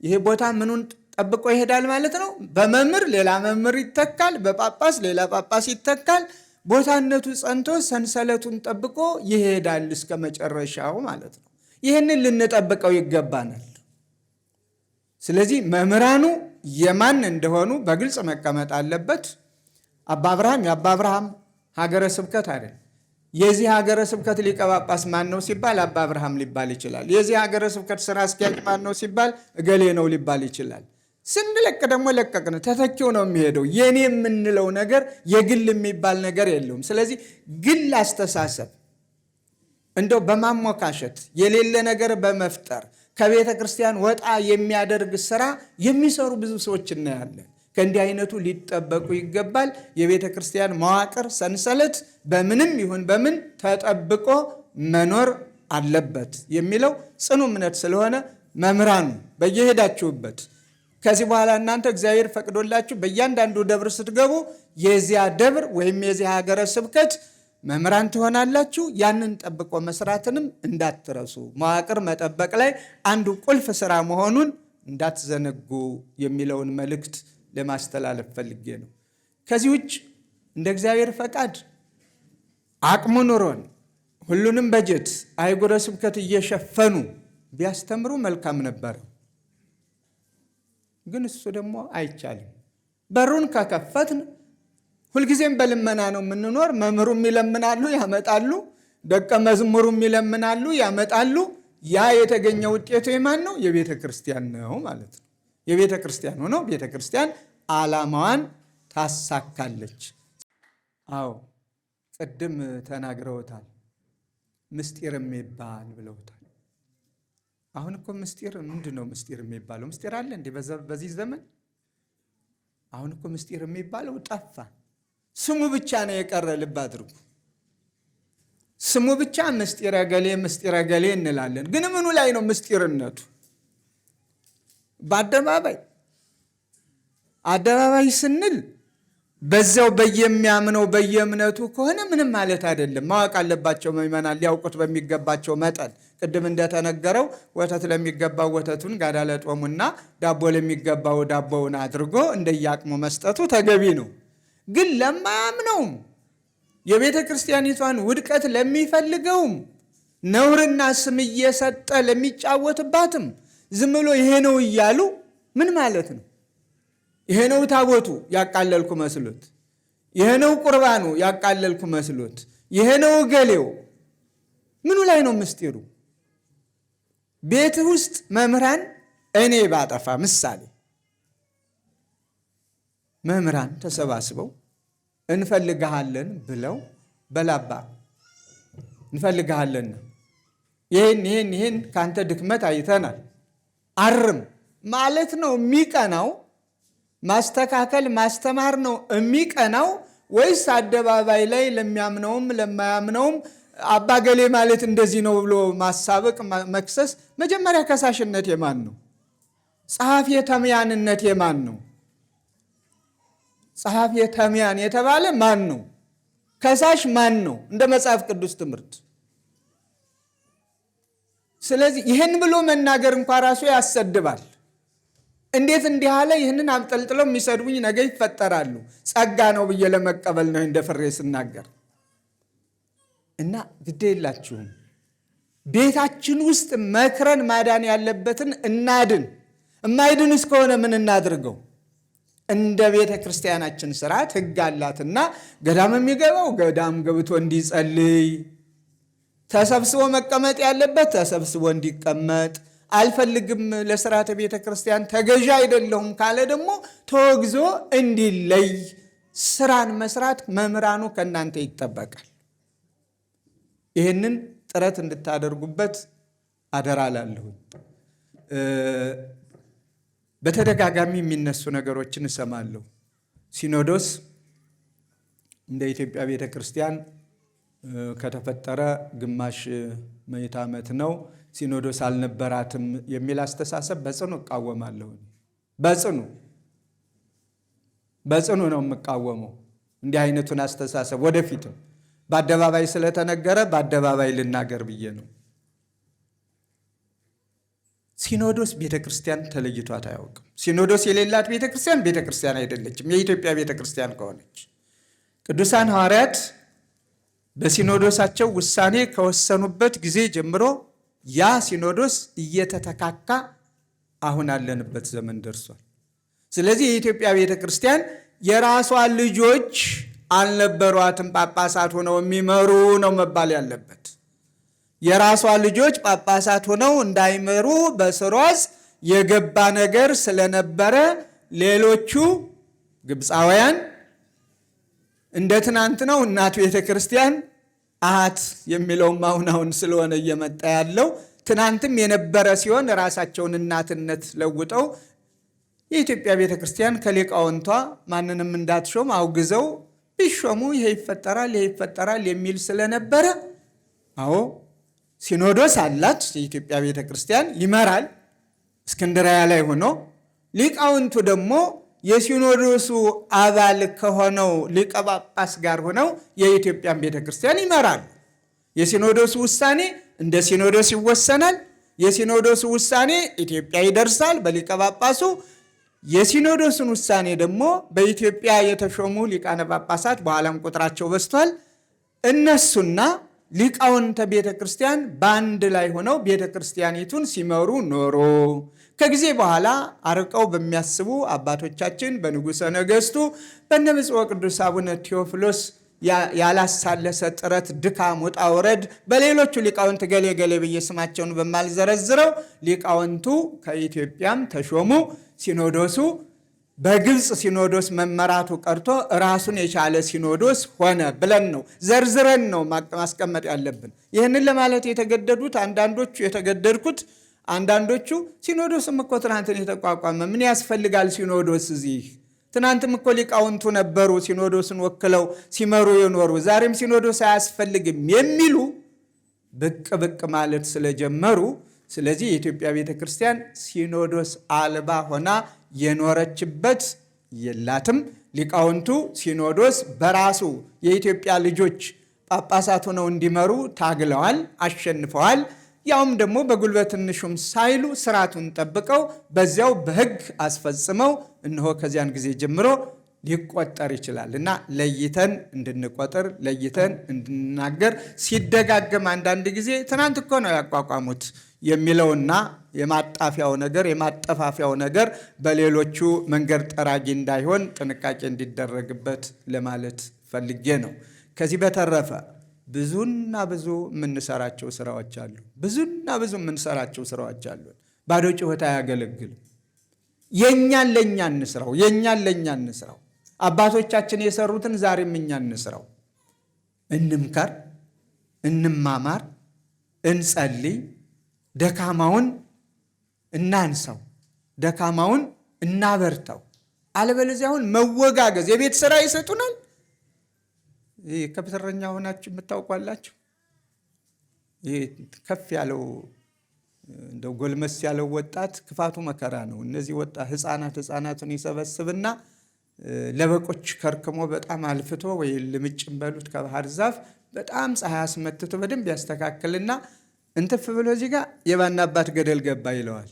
ይሄ ቦታ ምኑን ጠብቆ ይሄዳል ማለት ነው? በመምህር ሌላ መምህር ይተካል፣ በጳጳስ ሌላ ጳጳስ ይተካል። ቦታነቱ ጸንቶ ሰንሰለቱን ጠብቆ ይሄዳል እስከ መጨረሻው ማለት ነው። ይህንን ልንጠብቀው ይገባናል። ስለዚህ መምህራኑ የማን እንደሆኑ በግልጽ መቀመጥ አለበት። አባ አብርሃም የአባ አብርሃም ሀገረ ስብከት አይደል። የዚህ ሀገረ ስብከት ሊቀ ጳጳስ ማን ነው ሲባል አባ አብርሃም ሊባል ይችላል። የዚህ ሀገረ ስብከት ስራ አስኪያጅ ማን ነው ሲባል እገሌ ነው ሊባል ይችላል። ስንለቅ ደግሞ ለቀቅን፣ ተተኪው ነው የሚሄደው። የኔ የምንለው ነገር የግል የሚባል ነገር የለውም። ስለዚህ ግል አስተሳሰብ እንደው በማሞካሸት የሌለ ነገር በመፍጠር ከቤተ ክርስቲያን ወጣ የሚያደርግ ስራ የሚሰሩ ብዙ ሰዎች እናያለን። ከእንዲህ አይነቱ ሊጠበቁ ይገባል። የቤተ ክርስቲያን መዋቅር ሰንሰለት በምንም ይሁን በምን ተጠብቆ መኖር አለበት የሚለው ጽኑ እምነት ስለሆነ መምህራኑ በየሄዳችሁበት ከዚህ በኋላ እናንተ እግዚአብሔር ፈቅዶላችሁ በእያንዳንዱ ደብር ስትገቡ የዚያ ደብር ወይም የዚያ ሀገረ ስብከት መምህራን ትሆናላችሁ። ያንን ጠብቆ መስራትንም እንዳትረሱ። መዋቅር መጠበቅ ላይ አንዱ ቁልፍ ስራ መሆኑን እንዳትዘነጉ የሚለውን መልእክት ለማስተላለፍ ፈልጌ ነው። ከዚህ ውጭ እንደ እግዚአብሔር ፈቃድ አቅሙ ኑሮን ሁሉንም በጀት አህጉረ ስብከት እየሸፈኑ ቢያስተምሩ መልካም ነበረ። ግን እሱ ደግሞ አይቻልም። በሩን ከከፈትን ሁልጊዜም በልመና ነው የምንኖር። መምህሩም ይለምናሉ ያመጣሉ፣ ደቀ መዝሙሩም ይለምናሉ ያመጣሉ። ያ የተገኘ ውጤቱ የማን ነው? የቤተ ክርስቲያን ነው ማለት ነው። የቤተ ክርስቲያን ሆኖ ቤተ ክርስቲያን ዓላማዋን ታሳካለች። አዎ ቅድም ተናግረውታል። ምስጢር የሚባል ብለውታል። አሁን እኮ ምስጢር ምንድን ነው? ምስጢር የሚባለው ምስጢር አለ እንዴ በዚህ ዘመን? አሁን እኮ ምስጢር የሚባለው ጠፋ። ስሙ ብቻ ነው የቀረ። ልብ አድርጉ። ስሙ ብቻ ምስጢረ ገሌ ምስጢረ ገሌ እንላለን። ግን ምኑ ላይ ነው ምስጢርነቱ? በአደባባይ አደባባይ ስንል በዛው በየሚያምነው በየእምነቱ ከሆነ ምንም ማለት አይደለም። ማወቅ አለባቸው ምዕመናን ሊያውቁት በሚገባቸው መጠን። ቅድም እንደተነገረው ወተት ለሚገባው ወተቱን፣ ጋዳ ለጦሙና ዳቦ ለሚገባው ዳቦውን አድርጎ እንደየአቅሙ መስጠቱ ተገቢ ነው። ግን ለማያምነውም የቤተ ክርስቲያኒቷን ውድቀት ለሚፈልገውም ነውርና ስም እየሰጠ ለሚጫወትባትም ዝም ብሎ ይሄ ነው እያሉ ምን ማለት ነው? ይሄ ነው ታቦቱ ያቃለልኩ መስሎት፣ ይሄ ነው ቁርባኑ ያቃለልኩ መስሎት፣ ይሄ ነው ገሌው። ምኑ ላይ ነው ምስጢሩ? ቤት ውስጥ መምህራን እኔ ባጠፋ ምሳሌ መምህራን ተሰባስበው እንፈልግሃለን ብለው በላባ እንፈልግሃለን ይህን ካንተ ድክመት አይተናል አርም ማለት ነው የሚቀናው? ማስተካከል ማስተማር ነው የሚቀናው? ወይስ አደባባይ ላይ ለሚያምነውም ለማያምነውም አባገሌ ማለት እንደዚህ ነው ብሎ ማሳበቅ መክሰስ? መጀመሪያ ከሳሽነት የማን ነው? ጸሐፊ ተምያንነት የማን ነው? ጸሐፊ ተምያን የተባለ ማን ነው? ከሳሽ ማን ነው? እንደ መጽሐፍ ቅዱስ ትምህርት። ስለዚህ ይህን ብሎ መናገር እንኳ ራሱ ያሰድባል። እንዴት እንዲህ አለ? ይህንን አብጠልጥለው የሚሰድቡኝ ነገ ይፈጠራሉ። ጸጋ ነው ብዬ ለመቀበል ነው እንደ ፍሬ ስናገር። እና ግድ የላችሁም ቤታችን ውስጥ መክረን ማዳን ያለበትን እናድን። የማይድን እስከሆነ ምን እናድርገው? እንደ ቤተ ክርስቲያናችን ስርዓት ሕግ አላትና ገዳም የሚገባው ገዳም ገብቶ እንዲጸልይ፣ ተሰብስቦ መቀመጥ ያለበት ተሰብስቦ እንዲቀመጥ፣ አልፈልግም ለስርዓተ ቤተ ክርስቲያን ተገዥ አይደለሁም ካለ ደግሞ ተወግዞ እንዲለይ ስራን መስራት መምህራኑ ከእናንተ ይጠበቃል። ይህንን ጥረት እንድታደርጉበት አደራ እላለሁ። በተደጋጋሚ የሚነሱ ነገሮችን እሰማለሁ። ሲኖዶስ እንደ ኢትዮጵያ ቤተ ክርስቲያን ከተፈጠረ ግማሽ ምዕተ ዓመት ነው። ሲኖዶስ አልነበራትም የሚል አስተሳሰብ በጽኑ እቃወማለሁ። በጽኑ ነው የምቃወመው እንዲህ አይነቱን አስተሳሰብ። ወደፊትም በአደባባይ ስለተነገረ በአደባባይ ልናገር ብዬ ነው። ሲኖዶስ ቤተ ክርስቲያን ተለይቷት አያውቅም። ሲኖዶስ የሌላት ቤተ ክርስቲያን ቤተ ክርስቲያን አይደለችም። የኢትዮጵያ ቤተ ክርስቲያን ከሆነች ቅዱሳን ሐዋርያት በሲኖዶሳቸው ውሳኔ ከወሰኑበት ጊዜ ጀምሮ ያ ሲኖዶስ እየተተካካ አሁን አለንበት ዘመን ደርሷል። ስለዚህ የኢትዮጵያ ቤተ ክርስቲያን የራሷ ልጆች አልነበሯትም ጳጳሳት ሆነው የሚመሩ ነው መባል ያለበት። የራሷ ልጆች ጳጳሳት ሆነው እንዳይመሩ በስሯዝ የገባ ነገር ስለነበረ ሌሎቹ ግብፃውያን እንደ ትናንት ነው እናት ቤተ ክርስቲያን አሃት የሚለውም አሁን ስለሆነ እየመጣ ያለው ትናንትም የነበረ ሲሆን ራሳቸውን እናትነት ለውጠው የኢትዮጵያ ቤተ ክርስቲያን ከሊቃውንቷ ማንንም እንዳትሾም አውግዘው ቢሾሙ ይሄ ይፈጠራል የሚል ስለነበረ አዎ ሲኖዶስ አላት። የኢትዮጵያ ቤተ ክርስቲያን ይመራል እስክንድርያ ላይ ሆኖ፣ ሊቃውንቱ ደግሞ የሲኖዶሱ አባል ከሆነው ሊቀ ጳጳስ ጋር ሆነው የኢትዮጵያን ቤተ ክርስቲያን ይመራሉ። የሲኖዶሱ ውሳኔ እንደ ሲኖዶስ ይወሰናል። የሲኖዶሱ ውሳኔ ኢትዮጵያ ይደርሳል በሊቀ ጳጳሱ። የሲኖዶስን ውሳኔ ደግሞ በኢትዮጵያ የተሾሙ ሊቃነ ጳጳሳት በኋላም ቁጥራቸው በዝቷል እነሱና ሊቃውንተ ቤተ ክርስቲያን በአንድ ላይ ሆነው ቤተ ክርስቲያኒቱን ሲመሩ ኖሮ ከጊዜ በኋላ አርቀው በሚያስቡ አባቶቻችን በንጉሠ ነገሥቱ በነ ብፁዕ ቅዱስ አቡነ ቴዎፍሎስ ያላሳለሰ ጥረት፣ ድካም፣ ውጣ ውረድ በሌሎቹ ሊቃውንት ገሌ ብዬ ስማቸውን በማልዘረዝረው ሊቃውንቱ ከኢትዮጵያም ተሾሙ። ሲኖዶሱ በግብፅ ሲኖዶስ መመራቱ ቀርቶ ራሱን የቻለ ሲኖዶስ ሆነ ብለን ነው ዘርዝረን ነው ማስቀመጥ ያለብን። ይህንን ለማለት የተገደዱት አንዳንዶቹ ሲኖዶስም እኮ ትናንትን የተቋቋመ ምን ያስፈልጋል ሲኖዶስ? እዚህ ትናንትም እኮ ሊቃውንቱ ነበሩ ሲኖዶስን ወክለው ሲመሩ የኖሩ፣ ዛሬም ሲኖዶስ አያስፈልግም የሚሉ ብቅ ማለት ስለጀመሩ፣ ስለዚህ የኢትዮጵያ ቤተ ክርስቲያን ሲኖዶስ አልባ ሆና የኖረችበት የላትም። ሊቃውንቱ ሲኖዶስ በራሱ የኢትዮጵያ ልጆች ጳጳሳት ሆነው እንዲመሩ ታግለዋል፣ አሸንፈዋል። ያውም ደግሞ በጉልበት እንሹም ሳይሉ ስርዓቱን ጠብቀው በዚያው በሕግ አስፈጽመው እነሆ ከዚያን ጊዜ ጀምሮ ሊቆጠር ይችላል እና ለይተን እንድንቆጥር ለይተን እንድንናገር ሲደጋገም አንዳንድ ጊዜ ትናንት እኮ ነው ያቋቋሙት የሚለውና የማጣፊያው ነገር የማጠፋፊያው ነገር በሌሎቹ መንገድ ጠራጊ እንዳይሆን ጥንቃቄ እንዲደረግበት ለማለት ፈልጌ ነው። ከዚህ በተረፈ ብዙና ብዙ የምንሰራቸው ስራዎች አሉ። ብዙና ብዙ የምንሰራቸው ስራዎች አሉ። ባዶ ጩኸት አያገለግልም። የኛን ለኛ እንስራው፣ የኛን ለኛ እንስራው። አባቶቻችን የሰሩትን ዛሬም እኛ እንስራው። እንምከር፣ እንማማር፣ እንጸልይ፣ ደካማውን እናንሳው፣ ደካማውን እናበርታው። አለበለዚያ አሁን መወጋገዝ የቤት ስራ ይሰጡናል። ይህ ከብትረኛ ሆናችሁ የምታውቋላችሁ። ይህ ከፍ ያለው እንደው ጎልመስ ያለው ወጣት ክፋቱ መከራ ነው። እነዚህ ህፃናትን ይሰበስብና ለበቆች ከርክሞ በጣም አልፍቶ ወይ ልምጭም በሉት ከባህር ዛፍ በጣም ፀሐይ አስመትቶ በደንብ ያስተካክልና እንትፍ ብሎ እዚህ ጋር የባና አባት ገደል ገባ ይለዋል።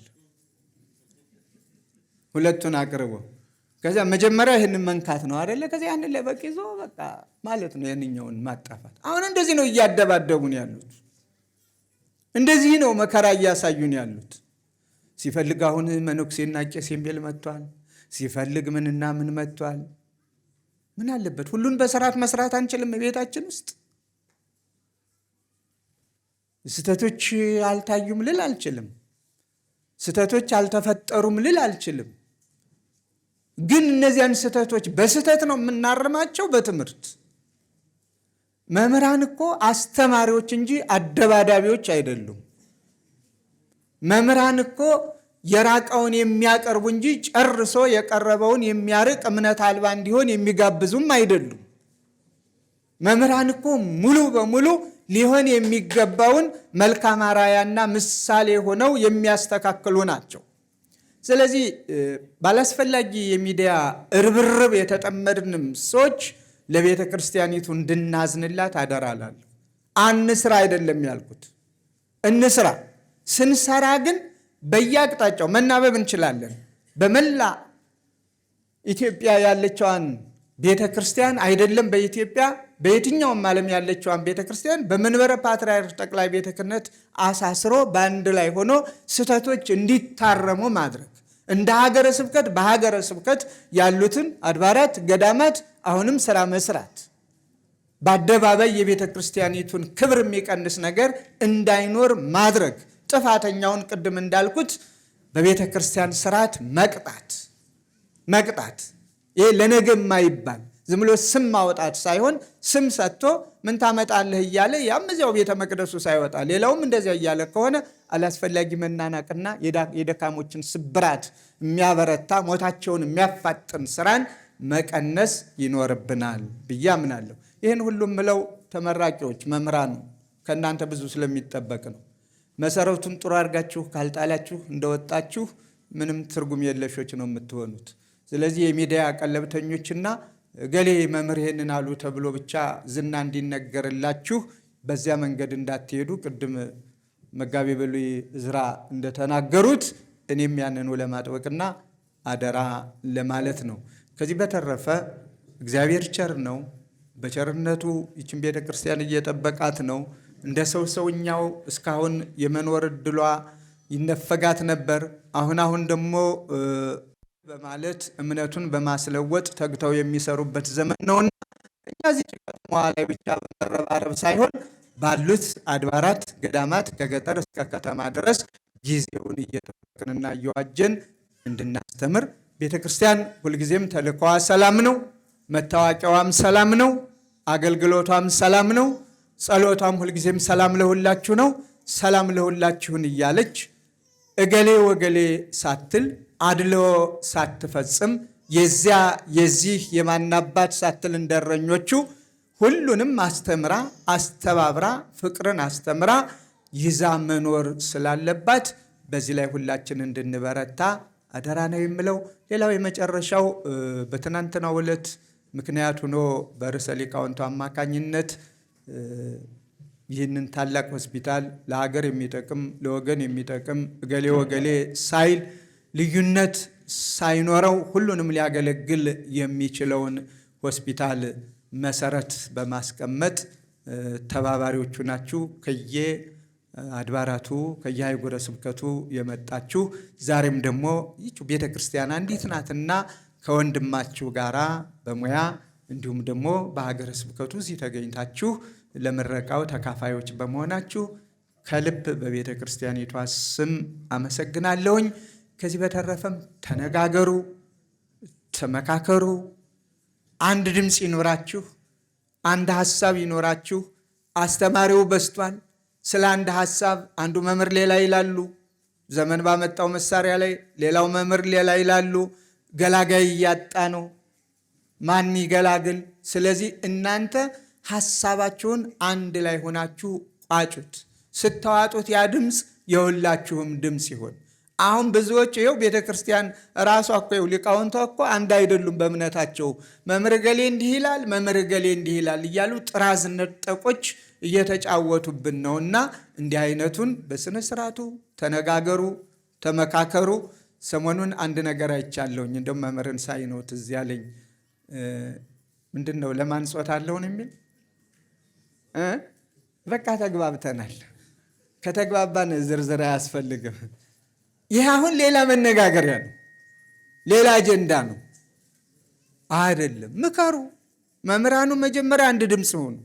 ሁለቱን አቅርቦ ከዚያ መጀመሪያ ይህንን መንካት ነው አይደለ? ከዚያ ያንን ለበቅ ይዞ በቃ ማለት ነው ያንኛውን ማጣፋት። አሁን እንደዚህ ነው እያደባደቡን ያሉት። እንደዚህ ነው መከራ እያሳዩን ያሉት። ሲፈልግ አሁን መነኩሴና ቄስ የሚል መጥቷል። ሲፈልግ ምንና ምን መጥቷል። ምን አለበት? ሁሉን በስርዓት መስራት አንችልም? ቤታችን ውስጥ ስህተቶች አልታዩም ልል አልችልም። ስህተቶች አልተፈጠሩም ልል አልችልም። ግን እነዚያን ስህተቶች በስህተት ነው የምናርማቸው በትምህርት። መምህራን እኮ አስተማሪዎች እንጂ አደባዳቢዎች አይደሉም። መምህራን እኮ የራቀውን የሚያቀርቡ እንጂ ጨርሶ የቀረበውን የሚያርቅ እምነት አልባ እንዲሆን የሚጋብዙም አይደሉም። መምህራን እኮ ሙሉ በሙሉ ሊሆን የሚገባውን መልካም አርአያና ምሳሌ ሆነው የሚያስተካክሉ ናቸው። ስለዚህ ባላስፈላጊ የሚዲያ እርብርብ የተጠመድንም ሰዎች ለቤተ ክርስቲያኒቱ እንድናዝንላት አደራላለሁ። አንስራ አይደለም ያልኩት፣ እንስራ። ስንሰራ ግን በየአቅጣጫው መናበብ እንችላለን። በመላ ኢትዮጵያ ያለችዋን ቤተ ክርስቲያን አይደለም በኢትዮጵያ በየትኛውም ዓለም ያለችዋን ቤተ ክርስቲያን በመንበረ ፓትርያርክ ጠቅላይ ቤተ ክህነት አሳስሮ በአንድ ላይ ሆኖ ስህተቶች እንዲታረሙ ማድረግ፣ እንደ ሀገረ ስብከት በሀገረ ስብከት ያሉትን አድባራት ገዳማት አሁንም ስራ መስራት፣ በአደባባይ የቤተ ክርስቲያኒቱን ክብር የሚቀንስ ነገር እንዳይኖር ማድረግ፣ ጥፋተኛውን ቅድም እንዳልኩት በቤተ ክርስቲያን ስርዓት መቅጣት። ይህ ለነገ የማይባል ዝም ብሎ ስም ማውጣት ሳይሆን ስም ሰጥቶ ምን ታመጣለህ እያለ ያም እዚያው ቤተ መቅደሱ ሳይወጣ ሌላውም እንደዚያ እያለ ከሆነ አላስፈላጊ መናናቅና የደካሞችን ስብራት የሚያበረታ ሞታቸውን የሚያፋጥን ስራን መቀነስ ይኖርብናል ብዬ አምናለሁ። ይህን ሁሉም ምለው ተመራቂዎች መምህራኑ ከእናንተ ብዙ ስለሚጠበቅ ነው። መሰረቱን ጥሩ አድርጋችሁ ካልጣላችሁ እንደወጣችሁ ምንም ትርጉም የለሾች ነው የምትሆኑት። ስለዚህ የሚዲያ ቀለብተኞችና ገሌ መምህር ይሄንን አሉ ተብሎ ብቻ ዝና እንዲነገርላችሁ በዚያ መንገድ እንዳትሄዱ ቅድም መጋቤ ብሉይ ዕዝራ እንደተናገሩት እኔም ያንኑ ለማጥበቅና አደራ ለማለት ነው። ከዚህ በተረፈ እግዚአብሔር ቸር ነው። በቸርነቱ ይችን ቤተ ክርስቲያን እየጠበቃት ነው። እንደ ሰውኛው እስካሁን የመኖር እድሏ ይነፈጋት ነበር። አሁን ደግሞ በማለት እምነቱን በማስለወጥ ተግተው የሚሰሩበት ዘመን ነውና እኛ እዚህ ከተማዋ ላይ ብቻ በመረባረብ ሳይሆን ባሉት አድባራት ገዳማት ከገጠር እስከ ከተማ ድረስ ጊዜውን እየጠበቅንና እየዋጀን እንድናስተምር ቤተ ክርስቲያን ሁልጊዜም ተልእኮዋ ሰላም ነው፣ መታወቂያዋም ሰላም ነው፣ አገልግሎቷም ሰላም ነው፣ ጸሎቷም ሁልጊዜም ሰላም ለሁላችሁ ነው። ሰላም ለሁላችሁን እያለች እገሌ ወገሌ ሳትል አድሎ ሳትፈጽም የዚህ የማናባት ሳትል እንደረኞቹ ሁሉንም አስተምራ አስተባብራ ፍቅርን አስተምራ ይዛ መኖር ስላለባት በዚህ ላይ ሁላችን እንድንበረታ አደራ ነው የምለው። ሌላው የመጨረሻው በትናንትናው ዕለት ምክንያት ሆኖ በርዕሰ ሊቃውንቱ አማካኝነት ይህንን ታላቅ ሆስፒታል ለሀገር የሚጠቅም ለወገን የሚጠቅም እገሌ ወገሌ ሳይል ልዩነት ሳይኖረው ሁሉንም ሊያገለግል የሚችለውን ሆስፒታል መሰረት በማስቀመጥ ተባባሪዎቹ ናችሁ። ከየአድባራቱ ከየአህጉረ ስብከቱ የመጣችሁ ዛሬም ደግሞ ይህች ቤተ ክርስቲያን አንዲት ናትና ከወንድማችሁ ጋራ በሙያ እንዲሁም ደግሞ በሀገረ ስብከቱ እዚህ ተገኝታችሁ ለምረቃው ተካፋዮች በመሆናችሁ ከልብ በቤተ ክርስቲያኒቷ ስም አመሰግናለሁኝ። ከዚህ በተረፈም ተነጋገሩ፣ ተመካከሩ፣ አንድ ድምፅ ይኖራችሁ፣ አንድ ሐሳብ ይኖራችሁ። አስተማሪው በስቷል። ስለ አንድ ሐሳብ አንዱ መምህር ሌላ ይላሉ፣ ዘመን ባመጣው መሳሪያ ላይ ሌላው መምህር ሌላ ይላሉ። ገላጋይ እያጣ ነው። ማን ይገላግል? ስለዚህ እናንተ ሐሳባችሁን አንድ ላይ ሆናችሁ ቋጩት። ስተዋጡት ያ ድምፅ የሁላችሁም ድምፅ ይሆን። አሁን ብዙዎች ይኸው ቤተ ክርስቲያን ራሷ እኮ ይኸው ሊቃውንቷ እኮ አንድ አይደሉም በእምነታቸው። መምህር ገሌ እንዲህ ይላል፣ መምህር ገሌ እንዲህ ይላል እያሉ ጥራዝ ነጠቆች እየተጫወቱብን ነውና እንዲህ አይነቱን በስነ ስርዓቱ ተነጋገሩ፣ ተመካከሩ። ሰሞኑን አንድ ነገር አይቻለሁኝ። እንደውም መምህርን ሳይ ነው ትዝ ያለኝ። ምንድን ነው ለማን ጾታ አለውን የሚል በቃ ተግባብተናል። ከተግባባን ዝርዝር አያስፈልግም። ይህ አሁን ሌላ መነጋገሪያ ነው፣ ሌላ አጀንዳ ነው አይደለም። ምከሩ። መምህራኑ መጀመሪያ አንድ ድምፅ ሆኑ፣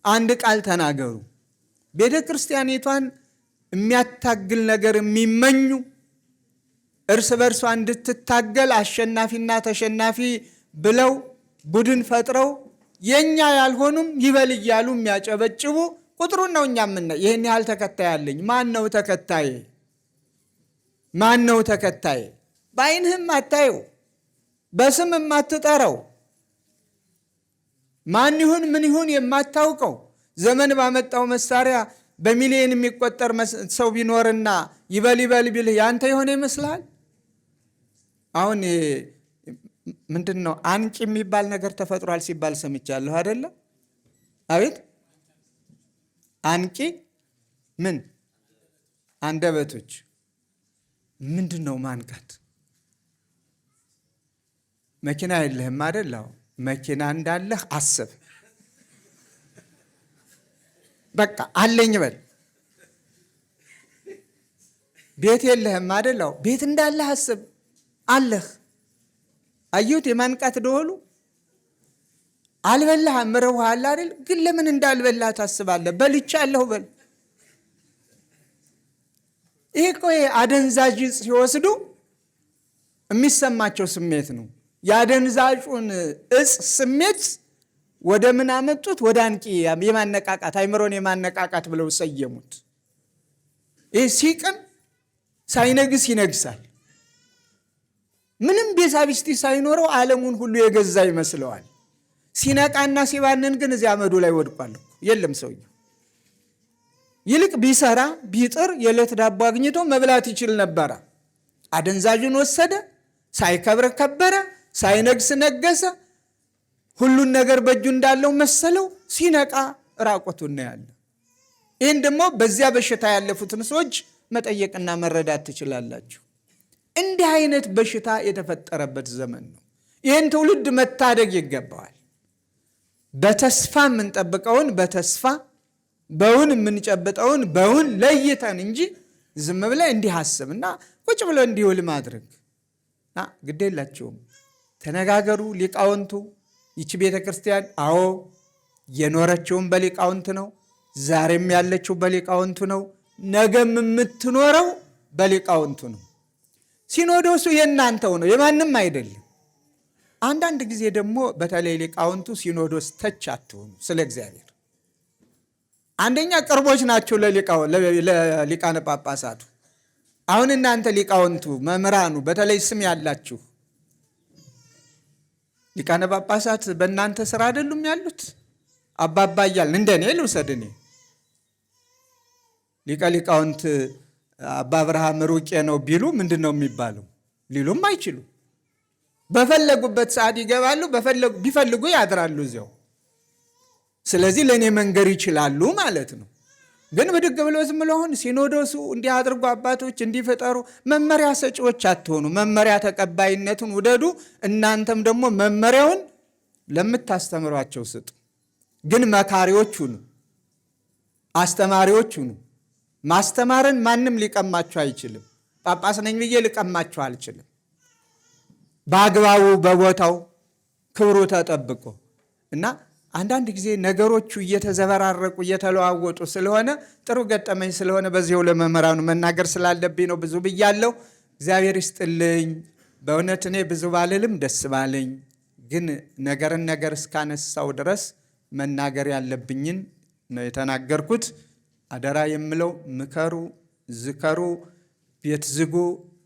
አንድ ቃል ተናገሩ። ቤተ ክርስቲያኒቷን የሚያታግል ነገር የሚመኙ እርስ በርሷ እንድትታገል አሸናፊና ተሸናፊ ብለው ቡድን ፈጥረው የኛ ያልሆኑም ይበል እያሉ የሚያጨበጭቡ ቁጥሩን ነው እኛ የምናየው። ይህን ያህል ተከታይ አለኝ። ማን ነው ተከታዬ? ማን ነው ተከታዬ? በዓይንህም አታየው፣ በስም የማትጠራው ማን ይሁን ምን ይሁን የማታውቀው ዘመን ባመጣው መሳሪያ በሚሊዮን የሚቆጠር ሰው ቢኖርና ይበል ይበል ቢልህ ያንተ የሆነ ይመስልሃል? አሁን ምንድን ነው አንቂ የሚባል ነገር ተፈጥሯል ሲባል ሰምቻለሁ አይደለ? አቤት አንቂ ምን አንደበቶች ምንድን ነው ማንቃት? መኪና የለህም አይደል? መኪና እንዳለህ አስብ። በቃ አለኝ በል። ቤት የለህም አይደል? ቤት እንዳለህ አስብ። አለህ። አየሁት የማንቃት ደወሉ። አልበላህም፣ ምረውሃል አይደል? ግን ለምን እንዳልበላህ ታስባለህ? በልቻለሁ በል። ይሄ እኮ አደንዛዥ ሲወስዱ የሚሰማቸው ስሜት ነው። የአደንዛዡን እጽ ስሜት ወደ ምን አመጡት? ወደ አንቂ የማነቃቃት አይምሮን የማነቃቃት ብለው ሰየሙት። ይህ ሲቅም ሳይነግስ ይነግሳል። ምንም ቤሳቢስቲ ሳይኖረው ዓለሙን ሁሉ የገዛ ይመስለዋል። ሲነቃና ሲባንን ግን እዚያ አመዱ ላይ ወድቋል። የለም ሰውየው። ይልቅ ቢሰራ ቢጥር የዕለት ዳቦ አግኝቶ መብላት ይችል ነበረ። አደንዛዡን ወሰደ። ሳይከብር ከበረ፣ ሳይነግስ ነገሰ። ሁሉን ነገር በእጁ እንዳለው መሰለው። ሲነቃ ራቆቱን ነው ያለ። ይህን ደግሞ በዚያ በሽታ ያለፉትን ሰዎች መጠየቅና መረዳት ትችላላችሁ። እንዲህ አይነት በሽታ የተፈጠረበት ዘመን ነው። ይህን ትውልድ መታደግ ይገባዋል። በተስፋ የምንጠብቀውን በተስፋ በውን የምንጨብጠውን በውን ለይተን እንጂ ዝም ብለህ እንዲህ አስብና ቁጭ ብለህ እንዲውል ማድረግ ግድ የላቸውም። ተነጋገሩ ሊቃውንቱ። ይቺ ቤተ ክርስቲያን አዎ የኖረችውን በሊቃውንት ነው፣ ዛሬም ያለችው በሊቃውንቱ ነው፣ ነገም የምትኖረው በሊቃውንቱ ነው። ሲኖዶሱ የእናንተው ነው፣ የማንም አይደለም። አንዳንድ ጊዜ ደግሞ በተለይ ሊቃውንቱ ሲኖዶስ ተች አትሆኑ። ስለ እግዚአብሔር አንደኛ ቅርቦች ናቸው ለሊቃነ ጳጳሳቱ። አሁን እናንተ ሊቃውንቱ መምህራኑ፣ በተለይ ስም ያላችሁ ሊቃነ ጳጳሳት በእናንተ ስራ አይደሉም ያሉት? አባባ እያልን እንደኔ ልውሰድ። እኔ ሊቀ ሊቃውንት አባ አብርሃም ሩቄ ነው ቢሉ ምንድን ነው የሚባለው? ሊሉም አይችሉ። በፈለጉበት ሰዓት ይገባሉ፣ ቢፈልጉ ያድራሉ እዚያው። ስለዚህ ለእኔ መንገር ይችላሉ ማለት ነው። ግን ብድግ ብሎ ዝም ብሎ አሁን ሲኖዶሱ እንዲህ አድርጎ አባቶች እንዲፈጠሩ መመሪያ ሰጪዎች አትሆኑ። መመሪያ ተቀባይነቱን ውደዱ። እናንተም ደግሞ መመሪያውን ለምታስተምሯቸው ስጡ። ግን መካሪዎች ሁኑ፣ አስተማሪዎች ሁኑ። ማስተማርን ማንም ሊቀማችሁ አይችልም። ጳጳስ ነኝ ብዬ ልቀማችሁ አልችልም። በአግባቡ በቦታው ክብሩ ተጠብቆ እና አንዳንድ ጊዜ ነገሮቹ እየተዘበራረቁ እየተለዋወጡ ስለሆነ ጥሩ ገጠመኝ ስለሆነ በዚሁ ለመምህራኑ መናገር ስላለብኝ ነው። ብዙ ብያለሁ። እግዚአብሔር ይስጥልኝ። በእውነት እኔ ብዙ ባልልም ደስ ባለኝ፣ ግን ነገርን ነገር እስካነሳው ድረስ መናገር ያለብኝን ነው የተናገርኩት። አደራ የምለው ምከሩ፣ ዝከሩ፣ ቤት ዝጉ፣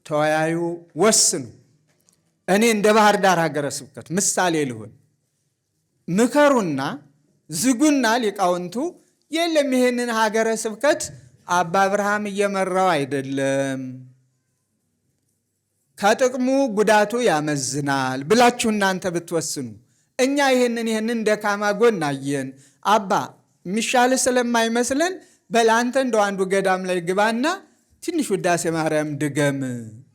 ተወያዩ፣ ወስኑ። እኔ እንደ ባህር ዳር ሀገረ ስብከት ምሳሌ ልሁን። ምከሩና ዝጉና ሊቃውንቱ የለም ይሄንን ሀገረ ስብከት አባ አብርሃም እየመራው አይደለም፣ ከጥቅሙ ጉዳቱ ያመዝናል ብላችሁ እናንተ ብትወስኑ፣ እኛ ይህንን ደካማ ጎን አየን፣ አባ የሚሻል ስለማይመስለን በላንተ እንደው አንዱ ገዳም ላይ ግባና ትንሽ ውዳሴ ማርያም ድገም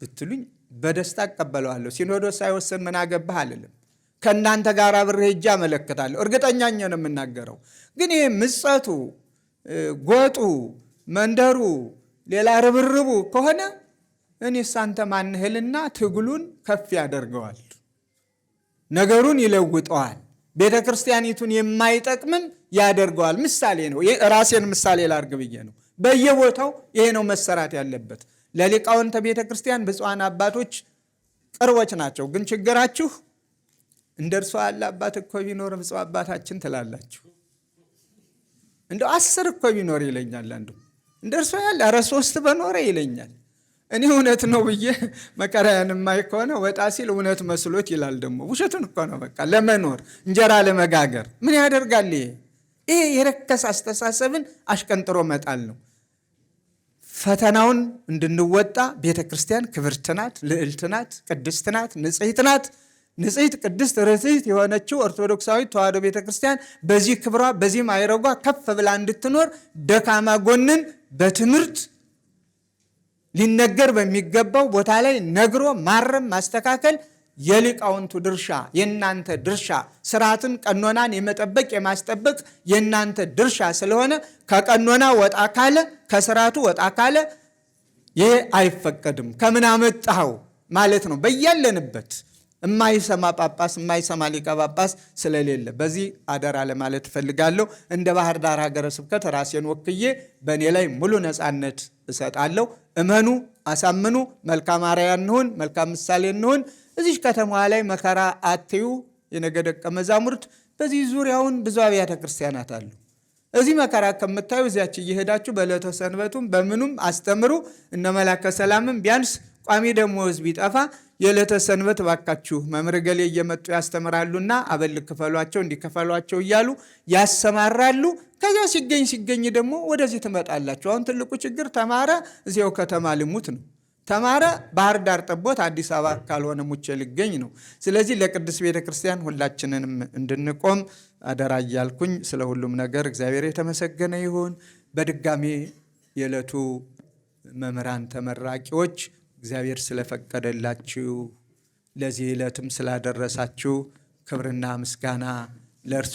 ብትሉኝ በደስታ እቀበለዋለሁ። ሲኖዶስ ሳይወስን ምን አገባህ አልልም። ከእናንተ ጋር አብሬ ሄጄ አመለክታለሁ። እርግጠኛ ነው የምናገረው። ግን ይሄ ምጸቱ፣ ጎጡ፣ መንደሩ፣ ሌላ ርብርቡ ከሆነ እኔስ አንተ ማንህልና ትግሉን ከፍ ያደርገዋል፣ ነገሩን ይለውጠዋል፣ ቤተ ክርስቲያኒቱን የማይጠቅምም ያደርገዋል። ምሳሌ ነው። ራሴን ምሳሌ ላርግ ብዬ ነው። በየቦታው ይሄ ነው መሰራት ያለበት። ለሊቃውንተ ቤተ ክርስቲያን ብፁዓን አባቶች ቅርቦች ናቸው። ግን ችግራችሁ እንደ እርሷ ያለ አባት እኮ ቢኖር ብፁዕ አባታችን ትላላችሁ። እንደው 10 እኮ ቢኖር ይለኛል አንዱ። እንደ እርሷ ያለ 3 በኖረ ይለኛል። እኔ እውነት ነው ብዬ መከራያን የማይ ከሆነ ወጣ ሲል እውነት መስሎት ይላል። ደግሞ ውሸቱን እኮ ነው። በቃ ለመኖር እንጀራ ለመጋገር ምን ያደርጋል? ይሄ የረከሰ አስተሳሰብን አሽቀንጥሮ መጣል ነው። ፈተናውን እንድንወጣ ቤተ ክርስቲያን ክብርት ናት፣ ልዕልት ናት፣ ቅድስት ናት፣ ንጽሕት ናት። ንጽሕት ቅድስት ርትዕት የሆነችው ኦርቶዶክሳዊት ተዋሕዶ ቤተ ክርስቲያን በዚህ ክብሯ በዚህ ማዕረጓ ከፍ ብላ እንድትኖር ደካማ ጎንን በትምህርት ሊነገር በሚገባው ቦታ ላይ ነግሮ ማረም ማስተካከል የሊቃውንቱ ድርሻ፣ የእናንተ ድርሻ፣ ስርዓትን ቀኖናን የመጠበቅ የማስጠበቅ የእናንተ ድርሻ ስለሆነ ከቀኖና ወጣ ካለ ከስርዓቱ ወጣ ካለ ይህ አይፈቀድም። ከምን አመጣኸው ማለት ነው። በያለንበት የማይሰማ ጳጳስ የማይሰማ ሊቀ ጳጳስ ስለሌለ በዚህ አደራ ለማለት እፈልጋለሁ። እንደ ባህር ዳር ሀገረ ስብከት ራሴን ወክዬ በእኔ ላይ ሙሉ ነፃነት እሰጣለሁ። እመኑ፣ አሳምኑ፣ መልካም አርአያ እንሁን፣ መልካም ምሳሌ እንሁን። እዚህ ከተማዋ ላይ መከራ አትዩ። የነገ ደቀ መዛሙርት በዚህ ዙሪያውን ብዙ አብያተ ክርስቲያናት አሉ። እዚህ መከራ ከምታዩ እዚያች እየሄዳችሁ በዕለተ ሰንበቱም በምኑም አስተምሩ። እነ መላከ ሰላምም ቢያንስ ቋሚ ደመወዝ ቢጠፋ የዕለተ ሰንበት ባካችሁ መምህር ገሌ እየመጡ ያስተምራሉና አበል ክፈሏቸው እንዲከፈሏቸው እያሉ ያሰማራሉ። ከዚያ ሲገኝ ደግሞ ወደዚህ ትመጣላችሁ። አሁን ትልቁ ችግር ተማረ እዚያው ከተማ ልሙት ነው። ተማረ ባህር ዳር ጠቦት አዲስ አበባ ካልሆነ ሙቼ ልገኝ ነው። ስለዚህ ለቅድስት ቤተ ክርስቲያን ሁላችንንም እንድንቆም አደራ እያልኩኝ ስለ ሁሉም ነገር እግዚአብሔር የተመሰገነ ይሁን። በድጋሜ የዕለቱ መምህራን ተመራቂዎች እግዚአብሔር ስለፈቀደላችሁ ለዚህ ዕለትም ስላደረሳችሁ ክብርና ምስጋና ለእርሱ